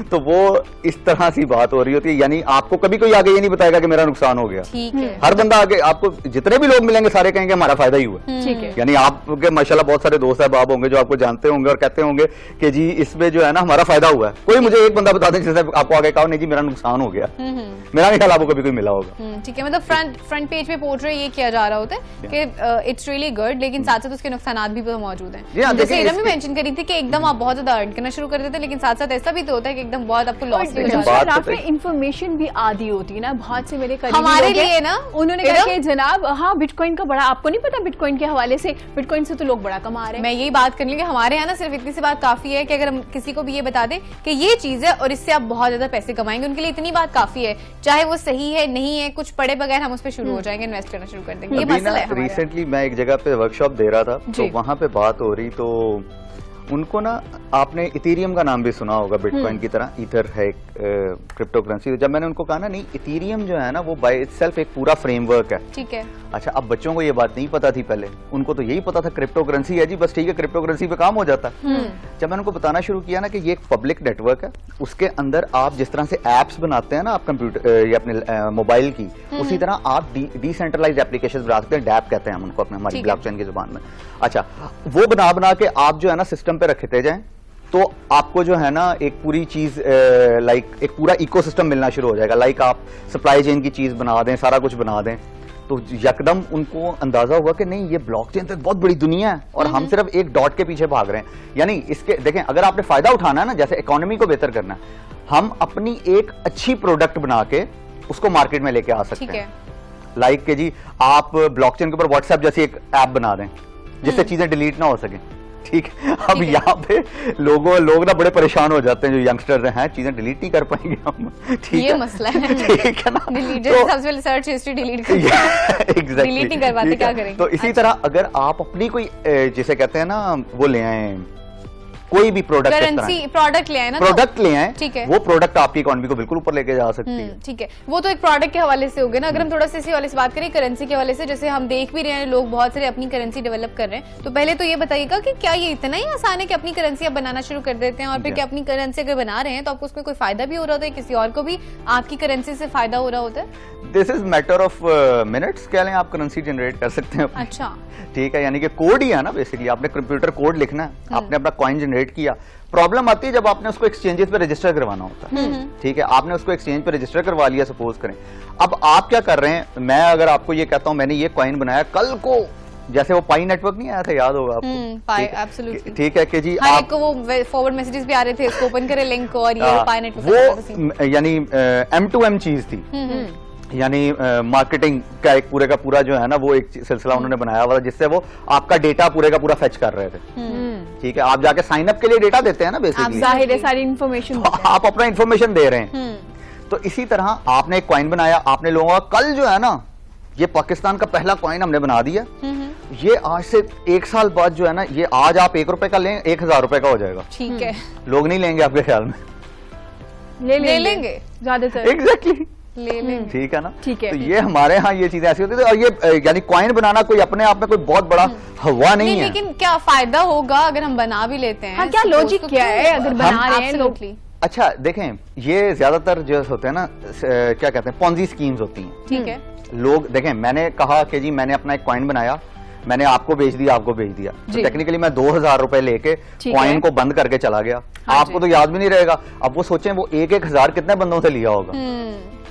तो वो इस तरह सी बात हो रही होती है, यानी आपको कभी कोई आगे ये नहीं बताएगा कि मेरा नुकसान हो गया। ठीक है। हर बंदा आगे, आपको जितने भी लोग मिलेंगे सारे कहेंगे हमारा फायदा ही हुआ। ठीक है। यानी आपके माशाल्लाह बहुत सारे दोस्त अहबाब होंगे जो आपको जानते होंगे और कहते होंगे कि जी इसमें जो है ना हमारा फायदा हुआ है। कोई मुझे एक बंदा बता दें जिसने आपको आगे कहा नहीं जी मेरा नुकसान हो गया। मेरा नहीं ख्याल आपको कभी कोई मिला होगा। ठीक है, मतलब फ्रंट पेज पे पोर्ट्रे ये किया जा रहा होता है कि इट्स रियली गुड, लेकिन साथ साथ उसके नुकसान भी तो मौजूद जी हाँ, हैं। जैसे देखिए इरम भी मेंशन करी थी कि एकदम आप बहुत ज्यादा अर्न करना शुरू कर देते हैं, लेकिन साथ साथ ऐसा भी तो होता है कि एकदम बहुत आपको लॉस भी हो जाता है। बात तो में इंफॉर्मेशन भी आधी होती है ना, बहुत से मेरे करीबी हमारे लोग हैं, लिए ना, उन्होंने कहा कि जनाब हाँ बिटकॉइन का बड़ा, आपको नहीं पता बिटकॉइन के हवाले से, बिटकॉइन से तो लोग बड़ा कमा रहे हैं। मैं यही बात करने लगी, हमारे यहाँ ना सिर्फ इतनी सी बात काफी है कि अगर हम किसी को भी ये बता दें कि ये चीज है और इससे आप बहुत ज्यादा पैसे कमाएंगे, उनके लिए इतनी बात काफी है, चाहे वो सही है नहीं है, कुछ पढ़े बगैर हम उस पर शुरू हो जाएंगे, इन्वेस्ट करना शुरू कर देंगे। ये अभी मसला ना है हमारे यहाँ। रिसेंटली मैं एक जगह पे वर्कशॉप दे रहा था, तो जी। वहां पे बात हो रही, तो उनको ना आपने इथेरियम का नाम भी सुना होगा, बिटकॉइन की तरह ईथर है एक क्रिप्टो करेंसी। जब मैंने उनको कहा ना नहीं इथेरियम जो है ना वो बाय इटसेल्फ एक पूरा फ्रेमवर्क है। ठीक है। अच्छा, अब बच्चों को ये बात नहीं पता थी पहले, उनको तो यही पता था क्रिप्टो करेंसी है जी, बस ठीक है क्रिप्टो करेंसी पे काम हो जाता है। जब मैंने उनको बताना शुरू किया ना कि ये एक पब्लिक नेटवर्क है, उसके अंदर आप जिस तरह से एप्स बनाते हैं ना आप कंप्यूटर या अपने मोबाइल की, उसी तरह आप डिसेंट्रलाइज्ड एप्लीकेशन बना सकते हैं, डैप कहते हैं हम उनको अपने हमारी ब्लॉकचेन की जुबान में। अच्छा, वो बना के आप जो है ना सिस्टम पे रखते जाएं, तो आपको जो है ना एक पूरी चीज लाइक एक पूरा इकोसिस्टम मिलना शुरू हो जाएगा। लाइक आप सप्लाई चेन की चीज बना दें, सारा कुछ बना दें, तो यकदम उनको अंदाजा हुआ कि नहीं ये ब्लॉकचेन तो एक बहुत बड़ी दुनिया है और हम सिर्फ एक डॉट के पीछे भाग रहे हैं। यानी इसके देखें, अगर आपने फायदा उठाना है ना, जैसे इकोनॉमी को बेहतर करना है, हम अपनी एक अच्छी प्रोडक्ट बना के उसको मार्केट में लेके आ सकते ठीक हैं। है। लाइक के जी आप ब्लॉकचेन के ऊपर व्हाट्सएप जैसी एक ऐप बना दें जिससे चीजें डिलीट ना हो सके। ठीक है, अब यहाँ पे लोग ना बड़े परेशान हो जाते हैं जो यंगस्टर्स हैं, चीजें डिलीट नहीं कर पाएंगे हम। ठीक ये है, मसला है। ठीक है ना, डिलीट तो- सबसे पहले सर्च हिस्ट्री डिलीट कर Exactly, डिलीट नहीं कर पाते, ठीक है? क्या करेंगे? तो इसी तरह अगर आप अपनी कोई जिसे कहते हैं ना वो ले आए कोई भी प्रोडक्ट, करेंसी प्रोडक्ट ले आए ना, प्रोडक्ट ले आए, ठीक है। वो प्रोडक्ट आपकी इकोनॉमी को बिल्कुल ऊपर लेके जा सकती है। ठीक है, वो तो एक प्रोडक्ट के हवाले से हो गया ना। अगर हम थोड़ा सा इसी वाले से बात करें करेंसी के हवाले से, जैसे हम देख भी रहे हैं लोग बहुत सारे अपनी करेंसी डेवलप कर रहे हैं, तो पहले तो ये बताइएगा कि क्या ये इतना ही आसान है कि अपनी करेंसी आप बनाना शुरू कर देते हैं और फिर जी। क्या अपनी करेंसी अगर बना रहे हैं तो आपको उसमें कोई फायदा भी हो रहा होता है, किसी और को भी आपकी करेंसी से फायदा हो रहा होता है? This is matter of minutes, कह लें आप करेंसी जनरेट कर सकते हैं अपनी। अच्छा, ठीक है, यानी कि कोड ही है ना बेसिकली, आपने कंप्यूटर कोड लिखना है, आपने अपना कॉइन जनरेट किया। प्रॉब्लम आती है जब आपने उसको एक्सचेंजेस पे रजिस्टर करवाना होता है। ठीक है, आपने उसको एक्सचेंज पे रजिस्टर करवा लिया सपोज करें, अब आप क्या कर रहे हैं, मैं अगर आपको ये कहता हूं मैंने ये कॉइन बनाया, कल को जैसे वो पाई नेटवर्क नहीं आया था, याद होगा आपको? पाई, ठीक है? absolutely। ठीक है कि जी हर आप एक को वो फॉरवर्ड मैसेजेस भी आ रहे थे, इसको ओपन करें लिंक को और ये पाई नेटवर्क वो यानी M2M चीज थी, यानी मार्केटिंग का एक पूरे का पूरा जो है ना वो एक सिलसिला उन्होंने बनाया हुआ था जिससे वो आपका डेटा पूरे का पूरा फेच कर रहे थे। ठीक है, आप जाके साइन अप के लिए डेटा देते हैं ना बेसिकली, जाहिर है सारी इंफॉर्मेशन आप अपना इंफॉर्मेशन दे रहे हैं। तो इसी तरह आपने एक कॉइन बनाया, आपने लोगों का कल जो है ना ये पाकिस्तान का पहला कॉइन हमने बना दिया, ये आज से 1 साल बाद जो है ना ये आज आप 1 रुपए का लें 1000 रुपए का हो जाएगा। ठीक है, लोग नहीं लेंगे आपके ख्याल में? ले लेंगे ज्यादातर। एग्जैक्टली, ले लेंगे। ठीक है ना। ठीक है। तो ये हमारे यहाँ ये चीजें ऐसी होती थी, और ये यानी कॉइन बनाना कोई अपने आप में कोई बहुत बड़ा हवा नहीं है। लेकिन क्या फायदा होगा अगर हम बना भी लेते हैं? हाँ, क्या Suppose लॉजिक तो क्या क्यों है होगा? अगर बना रहे हैं लोग? Absolutely। अच्छा देखें, ये ज्यादातर जो होते हैं ना क्या कहते हैं, पॉन्जी स्कीम्स होती हैं। ठीक है, लोग देखें, मैंने कहा कि जी मैंने अपना एक कॉइन बनाया, मैंने आपको बेच दिया, आपको बेच दिया, तो टेक्निकली मैं 2000 रुपए लेके कॉइन को बंद करके चला गया। हाँ आपको तो याद भी नहीं रहेगा। अब वो सोचें वो 1,000 कितने बंदों से लिया होगा।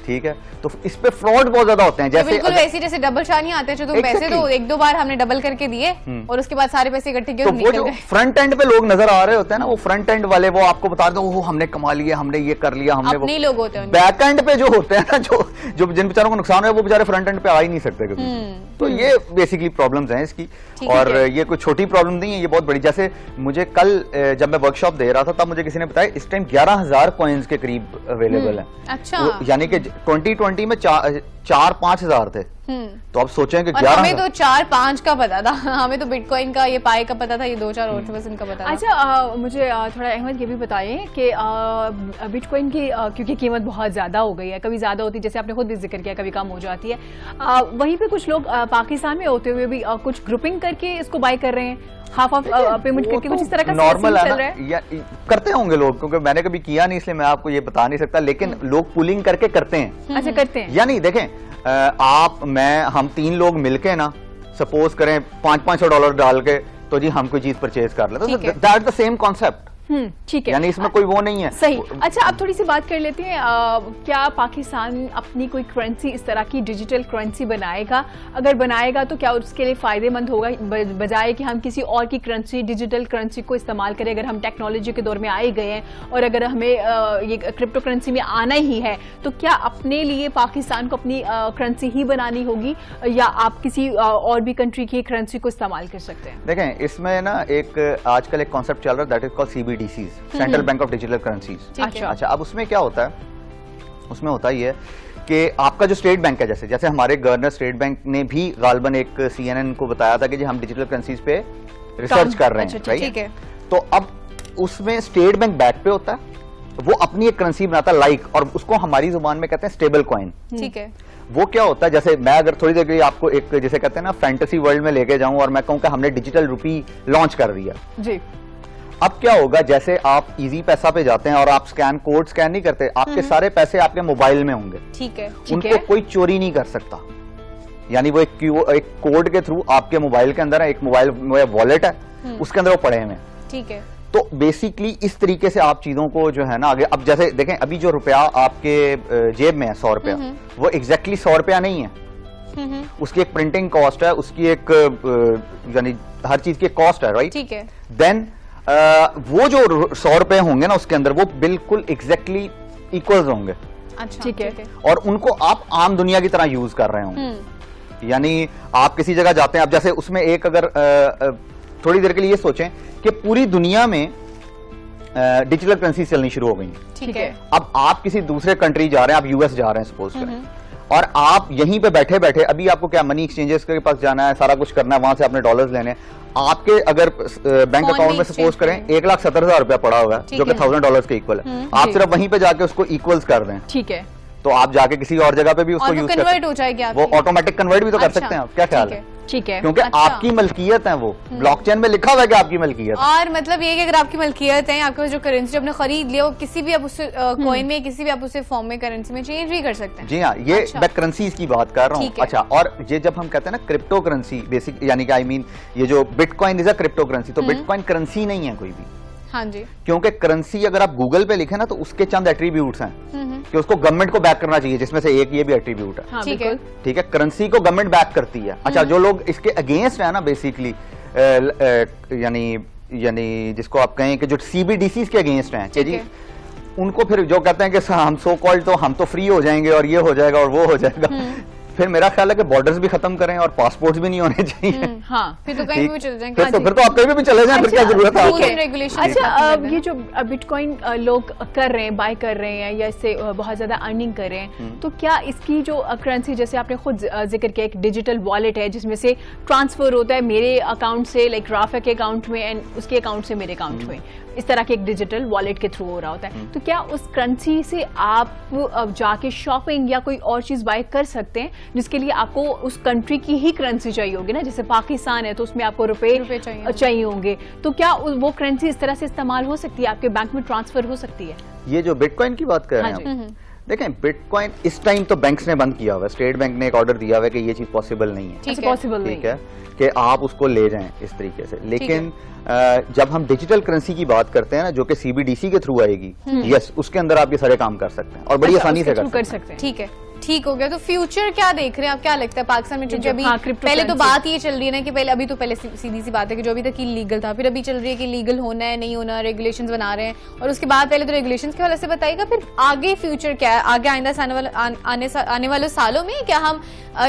ठीक है, तो इस पे फ्रॉड बहुत ज्यादा होते हैं। तो जैसे बिल्कुल वैसे जैसे डबल शानी आते हैं, जो तुम पैसे तो एक दो बार हमने डबल करके दिए और उसके बाद सारे पैसे इकट्ठे किए तो और वो निकल जो गए। फ्रंट एंड पे लोग नजर आ रहे होते हैं ना, वो फ्रंट एंड वाले वो आपको बता दो ओह हमने कमा लिया, हमने ये कर लिया, हमने अपने ही लोग होते हैं। बैक एंड पे जो होते हैं ना, जो जिन बेचारों को नुकसान है वो बेचारे फ्रंट एंड पे आ ही नहीं सकते कभी। तो ये बेसिकली प्रॉब्लम्स हैं इसकी, और ये कोई छोटी प्रॉब्लम नहीं है, ये बहुत बड़ी। जैसे मुझे कल जब मैं वर्कशॉप दे रहा था तब मुझे किसी ने बताया इस टाइम 11,000 कॉइन्स के करीब अवेलेबल हैं। अच्छा, यानी कि 2020 में 4-5 हजार थे। तो आप सोचें कि और 11 हमें तो 4-5 का पता था, हमें तो बिटकॉइन का ये पाई का पता था, ये 2-4 और थे बस इनका पता था। अच्छा मुझे थोड़ा अहमद ये भी बताइए कि बिटकॉइन की क्योंकि कीमत बहुत ज़्यादा हो गई है, कभी ज़्यादा होती है जैसे आपने खुद भी जिक्र किया, कभी कम हो जाती है। वहीं पे कुछ लोग पाकिस्तान में होते हुए भी कुछ ग्रुपिंग करके इसको बाय कर रहे हैं, हाफ ऑफ पेमेंट करके, कुछ इस तरह का नॉर्मल चल है रहा है। या करते होंगे लोग, क्योंकि मैंने कभी किया नहीं इसलिए मैं आपको ये बता नहीं सकता, लेकिन लोग पुलिंग करके करते हैं। अच्छा करते हैं, या नहीं, देखें आप मैं हम 3 लोग मिलके ना सपोज करें $500 डाल के तो जी हम कोई चीज परचेज कर लेते हैं, दैट द सेम कॉन्सेप्ट। ठीक है, यानी इसमें कोई वो नहीं है। सही। अच्छा आप थोड़ी सी बात कर लेते हैं, क्या पाकिस्तान अपनी कोई करेंसी इस तरह की डिजिटल करेंसी बनाएगा? अगर बनाएगा तो क्या उसके लिए फायदेमंद होगा, बजाय कि हम किसी और की करेंसी, डिजिटल करेंसी को इस्तेमाल करें? अगर हम टेक्नोलॉजी के दौर में आए गए हैं और अगर हमें ये क्रिप्टो करेंसी में आना ही है, तो क्या अपने लिए पाकिस्तान को अपनी करेंसी ही बनानी होगी या आप किसी और भी कंट्री की करेंसी को इस्तेमाल कर सकते हैं? देखें इसमें ना एक आजकल एक कॉन्सेप्ट चल रहा है, that is called CBDCs, central bank of digital currencies. अच्छा, अब उसमें क्या होता है? उसमें होता ही है कि आपका जो स्टेट बैंक है, जैसे हमारे गवर्नर स्टेट बैंक ने भी गालबन एक CNN को बताया था कि जी हम डिजिटल करेंसीज पे रिसर्च कर रहे हैं, राइट? ठीक है। तो अब उसमें स्टेट बैंक बैक पे होता है, वो अपनी एक करेंसी बनाता है लाइक, और उसको हमारी जुबान में कहते हैं स्टेबल कॉइन। ठीक है। वो क्या होता है, जैसे मैं अगर थोड़ी देर के लिए आपको एक जैसे कहते हैं ना फैंटेसी वर्ल्ड में लेके जाऊं और मैं कहूं कि हमने डिजिटल रुपी लॉन्च कर दिया जी, अब क्या होगा, जैसे आप इजी पैसा पे जाते हैं और आप कोड स्कैन नहीं करते, आपके सारे पैसे आपके मोबाइल में होंगे। ठीक है। उनको कोई चोरी नहीं कर सकता, यानी वो एक कोड के थ्रू आपके मोबाइल के अंदर है, एक मोबाइल वॉलेट है, उसके अंदर वो पड़े हुए हैं। ठीक है। तो बेसिकली इस तरीके से आप चीजों को जो है ना आगे, अब जैसे देखें अभी जो रुपया आपके जेब में है 100 रुपया, वो एग्जैक्टली 100 रुपया नहीं है, उसकी एक प्रिंटिंग कॉस्ट है, उसकी एक यानी हर चीज की कॉस्ट है, राइट? ठीक है। देन वो जो 100 रुपए होंगे ना उसके अंदर, वो बिल्कुल एग्जैक्टली इक्वल होंगे। अच्छा, ठीक है। और उनको आप आम दुनिया की तरह यूज कर रहे होंगे। यानी आप किसी जगह जाते हैं, अब जैसे उसमें एक अगर थोड़ी देर के लिए ये सोचें कि पूरी दुनिया में डिजिटल करेंसी चलनी शुरू हो गई। ठीक है। अब आप किसी दूसरे कंट्री जा रहे हैं, आप US जा रहे हैं सपोज करें, और आप यहीं पे बैठे बैठे, अभी आपको क्या मनी एक्सचेंजेस के पास जाना है, सारा कुछ करना है, वहां से आपने डॉलर्स लेने हैं, आपके अगर बैंक अकाउंट में सपोज करें 1,70,000 रुपया पड़ा हुआ है जो कि $1,000 के इक्वल है, आप सिर्फ वहीं पे जाके उसको इक्वल्स कर दें, ठीक है, तो आप जाके किसी और जगह पे भी उसको यूज कर कन्वर्ट हो जाएगी, वो ऑटोमेटिक कन्वर्ट भी तो कर सकते हैं आप। क्या ख्याल है? ठीक है, क्योंकि आपकी मलकियत है, वो ब्लॉकचेन में लिखा हुआ है कि आपकी मलकियत। और मतलब ये कि अगर आपकी मलकियत है, आपके पास जो करेंसी आपने खरीद लिया, वो किसी भी आप उसे कॉइन में, किसी भी आप उसे फॉर्म में करेंसी में चेंज भी कर सकते हैं। जी हाँ, ये मैं करेंसीज की बात कर रहा हूँ। ठीक है। अच्छा, और ये जब हम कहते हैं ना क्रिप्टो करेंसी, बेसिक यानी कि आई मीन ये जो bitcoin is a crypto currency, तो बिटकॉइन करेंसी नहीं है कोई भी। हाँ जी। क्योंकि करेंसी अगर आप गूगल पे लिखे ना तो उसके चंद एट्रीब्यूट्स हैं कि उसको गवर्नमेंट को बैक करना चाहिए, जिसमें से एक ये भी एट्रीब्यूट है। हाँ, ठीक है। ठीक है, करेंसी को गवर्नमेंट बैक करती है। अच्छा, जो लोग इसके अगेंस्ट है ना बेसिकली, यानी जिसको आप कहें कि जो CBDCs के अगेंस्ट हैं कि जी, उनको फिर जो कहते हैं कि हम सो कॉल्ड तो हम तो फ्री हो जाएंगे और ये हो जाएगा और वो हो जाएगा, फिर मेरा ख्याल है कि बॉर्डर्स भी खत्म करें और पासपोर्ट्स भी नहीं होने चाहिए। हाँ, फिर तो कहीं भी चले जाएंगे। फिर तो आप कहीं भी चले जाएं, फिर क्या जरूरत है रूल आपको? And regulation. अच्छा, ये जो बिटकॉइन लोग कर रहे हैं, बाय कर रहे हैं या इससे बहुत ज्यादा अर्निंग कर रहे हैं, तो क्या इसकी जो करेंसी, जैसे आपने खुद जिक्र किया, एक डिजिटल वॉलेट है जिसमें से ट्रांसफर होता है मेरे अकाउंट से लाइक राफा के अकाउंट में एंड उसके अकाउंट से मेरे अकाउंट में, इस तरह के एक डिजिटल वॉलेट के थ्रू हो रहा होता है, तो क्या उस करेंसी से आप जाके शॉपिंग या कोई और चीज बाय कर सकते हैं जिसके लिए आपको उस कंट्री की ही करेंसी चाहिए होगी ना? जैसे किसान है तो उसमें आपको रुपए चाहिए होंगे, तो क्या वो करेंसी इस तरह से इस्तेमाल हो सकती है, आपके बैंक में ट्रांसफर हो सकती है? ये जो बिटकॉइन की बात कर रहे हाँ हैं आप, देखें बिटकॉइन इस टाइम तो बैंक्स ने बंद किया हुआ है, स्टेट बैंक ने एक ऑर्डर दिया हुआ है कि ये चीज पॉसिबल नहीं है, ठीक है, पॉसिबल ठीक है कि आप उसको ले जाएं इस तरीके से। लेकिन जब हम डिजिटल करेंसी की बात करते हैं ना, जो कि सीबीडीसी के थ्रू आएगी, यस, उसके अंदर आप ये सारे काम कर सकते हैं और बड़ी आसानी से कर सकते हैं। ठीक है, ठीक हो गया। तो फ्यूचर क्या देख रहे हैं आप, क्या लगता है पाकिस्तान में? क्योंकि अभी पहले तो बात ये चल रही है ना कि पहले, अभी तो पहले सीधी सी बात है कि जो अभी तक इलीगल था, फिर अभी चल रही है कि लीगल होना है नहीं होना, रेगुलेशंस बना रहे हैं, और उसके बाद पहले तो रेगुलेशंस के हवाले से बताइएगा, फिर आगे फ्यूचर क्या है, आगे आइंदा आने वाले सालों में क्या हम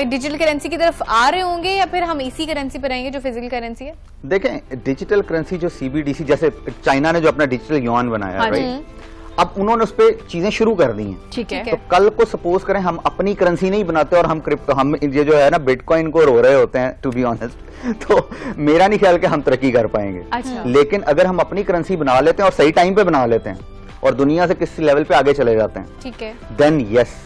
डिजिटल करेंसी की तरफ आ रहे होंगे या फिर हम इसी करेंसी पर रहेंगे जो फिजिकल करेंसी है? देखें डिजिटल करेंसी जो सीबीडीसी, जैसे चाइना ने जो अपना डिजिटल युआन बनाया, राइट, अब उन्होंने उस पर चीजें शुरू कर दी हैं, ठीक है। तो कल को सपोज करें हम अपनी करेंसी नहीं बनाते और हम ये जो है ना बिटकॉइन को रो रहे होते हैं, टू बी ऑनेस्ट, तो मेरा नहीं ख्याल कि हम तरक्की कर पाएंगे। अच्छा। लेकिन अगर हम अपनी करेंसी बना लेते हैं और सही टाइम पे बना लेते हैं और दुनिया से किसी लेवल पे आगे चले जाते हैं, ठीक है, देन यस,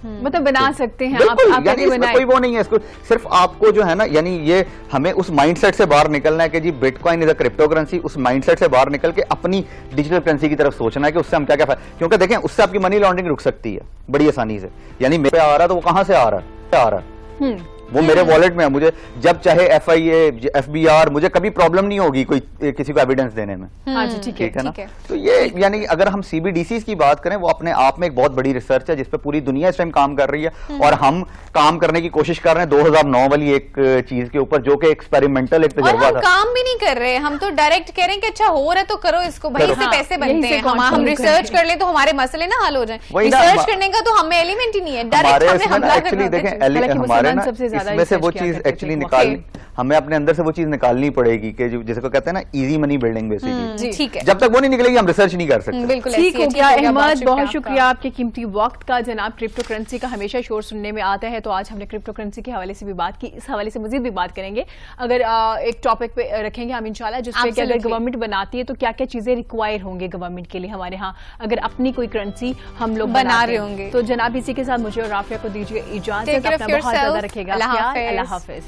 मतलब बना सकते हैं आप, बिल्कुल, यानी इसमें कोई वो नहीं है, इसको सिर्फ आपको जो है ना, यानी ये हमें उस माइंडसेट से बाहर निकलना है कि जी bitcoin is a crypto currency, उस माइंडसेट से बाहर निकल के अपनी डिजिटल करेंसी की तरफ सोचना है कि उससे हम क्या क्या, क्योंकि देखें उससे आपकी मनी लॉन्ड्रिंग रुक सकती है बड़ी आसानी से। यानी मेरे पे आ रहा है तो वो कहां से आ रहा है, वो मेरे वॉलेट में है, मुझे जब चाहे FIA FBR, मुझे कभी प्रॉब्लम नहीं होगी कोई किसी को एविडेंस देने में। हाँ जी, ठीक है ना। तो ये यानी अगर हम CBDCs की बात करें, वो अपने आप में एक बहुत बड़ी रिसर्च है जिसपे पूरी दुनिया इस टाइम काम कर रही है और हम काम करने की कोशिश कर रहे हैं 2009 वाली एक चीज के ऊपर, जो कि एक्सपेरिमेंटल एक तजुर्बा था। हम काम भी नहीं कर रहे, हम तो डायरेक्ट कह रहे हैं कि अच्छा हो रहा है तो करो इसको भाई, इससे पैसे बनते हैं, हम रिसर्च कर ले तो हमारे मसले ना हल हो जाएं। रिसर्च करने का तो हमें एलिमेंट ही नहीं है, डायरेक्ट हमने हमला करना है। देखें हमारे ना इसमें से वो चीज एक्चुअली निकालनी, हमें अपने अंदर से वो चीज निकालनी पड़ेगी कि जैसे को कहते हैं ना इजी मनी बिल्डिंग बेसिकली, ठीक है, जब तक वो नहीं निकलेगी हम रिसर्च नहीं कर सकते। बिल्कुल ठीक हो गया अहमद, बहुत शुक्रिया आपके कीमती वक्त का। जनाब क्रिप्टो करेंसी का हमेशा शोर सुनने में आता है, तो आज हमने क्रिप्टो करेंसी के हवाले से भी बात की, इस हवाले से मजीद भी बात करेंगे। अगर एक टॉपिक पे रखेंगे हम इंशाल्लाह, जिसपे कि अगर गवर्नमेंट बनाती है तो क्या क्या चीजें रिक्वायर होंगे गवर्नमेंट के लिए हमारे यहाँ, अगर अपनी कोई करेंसी हम लोग बना रहे होंगे। तो जनाब इसी के साथ मुझे और राफिया को दीजिए इजाजत, अपना बहुत ज्यादा रखेगा, अल्लाह हाफिज।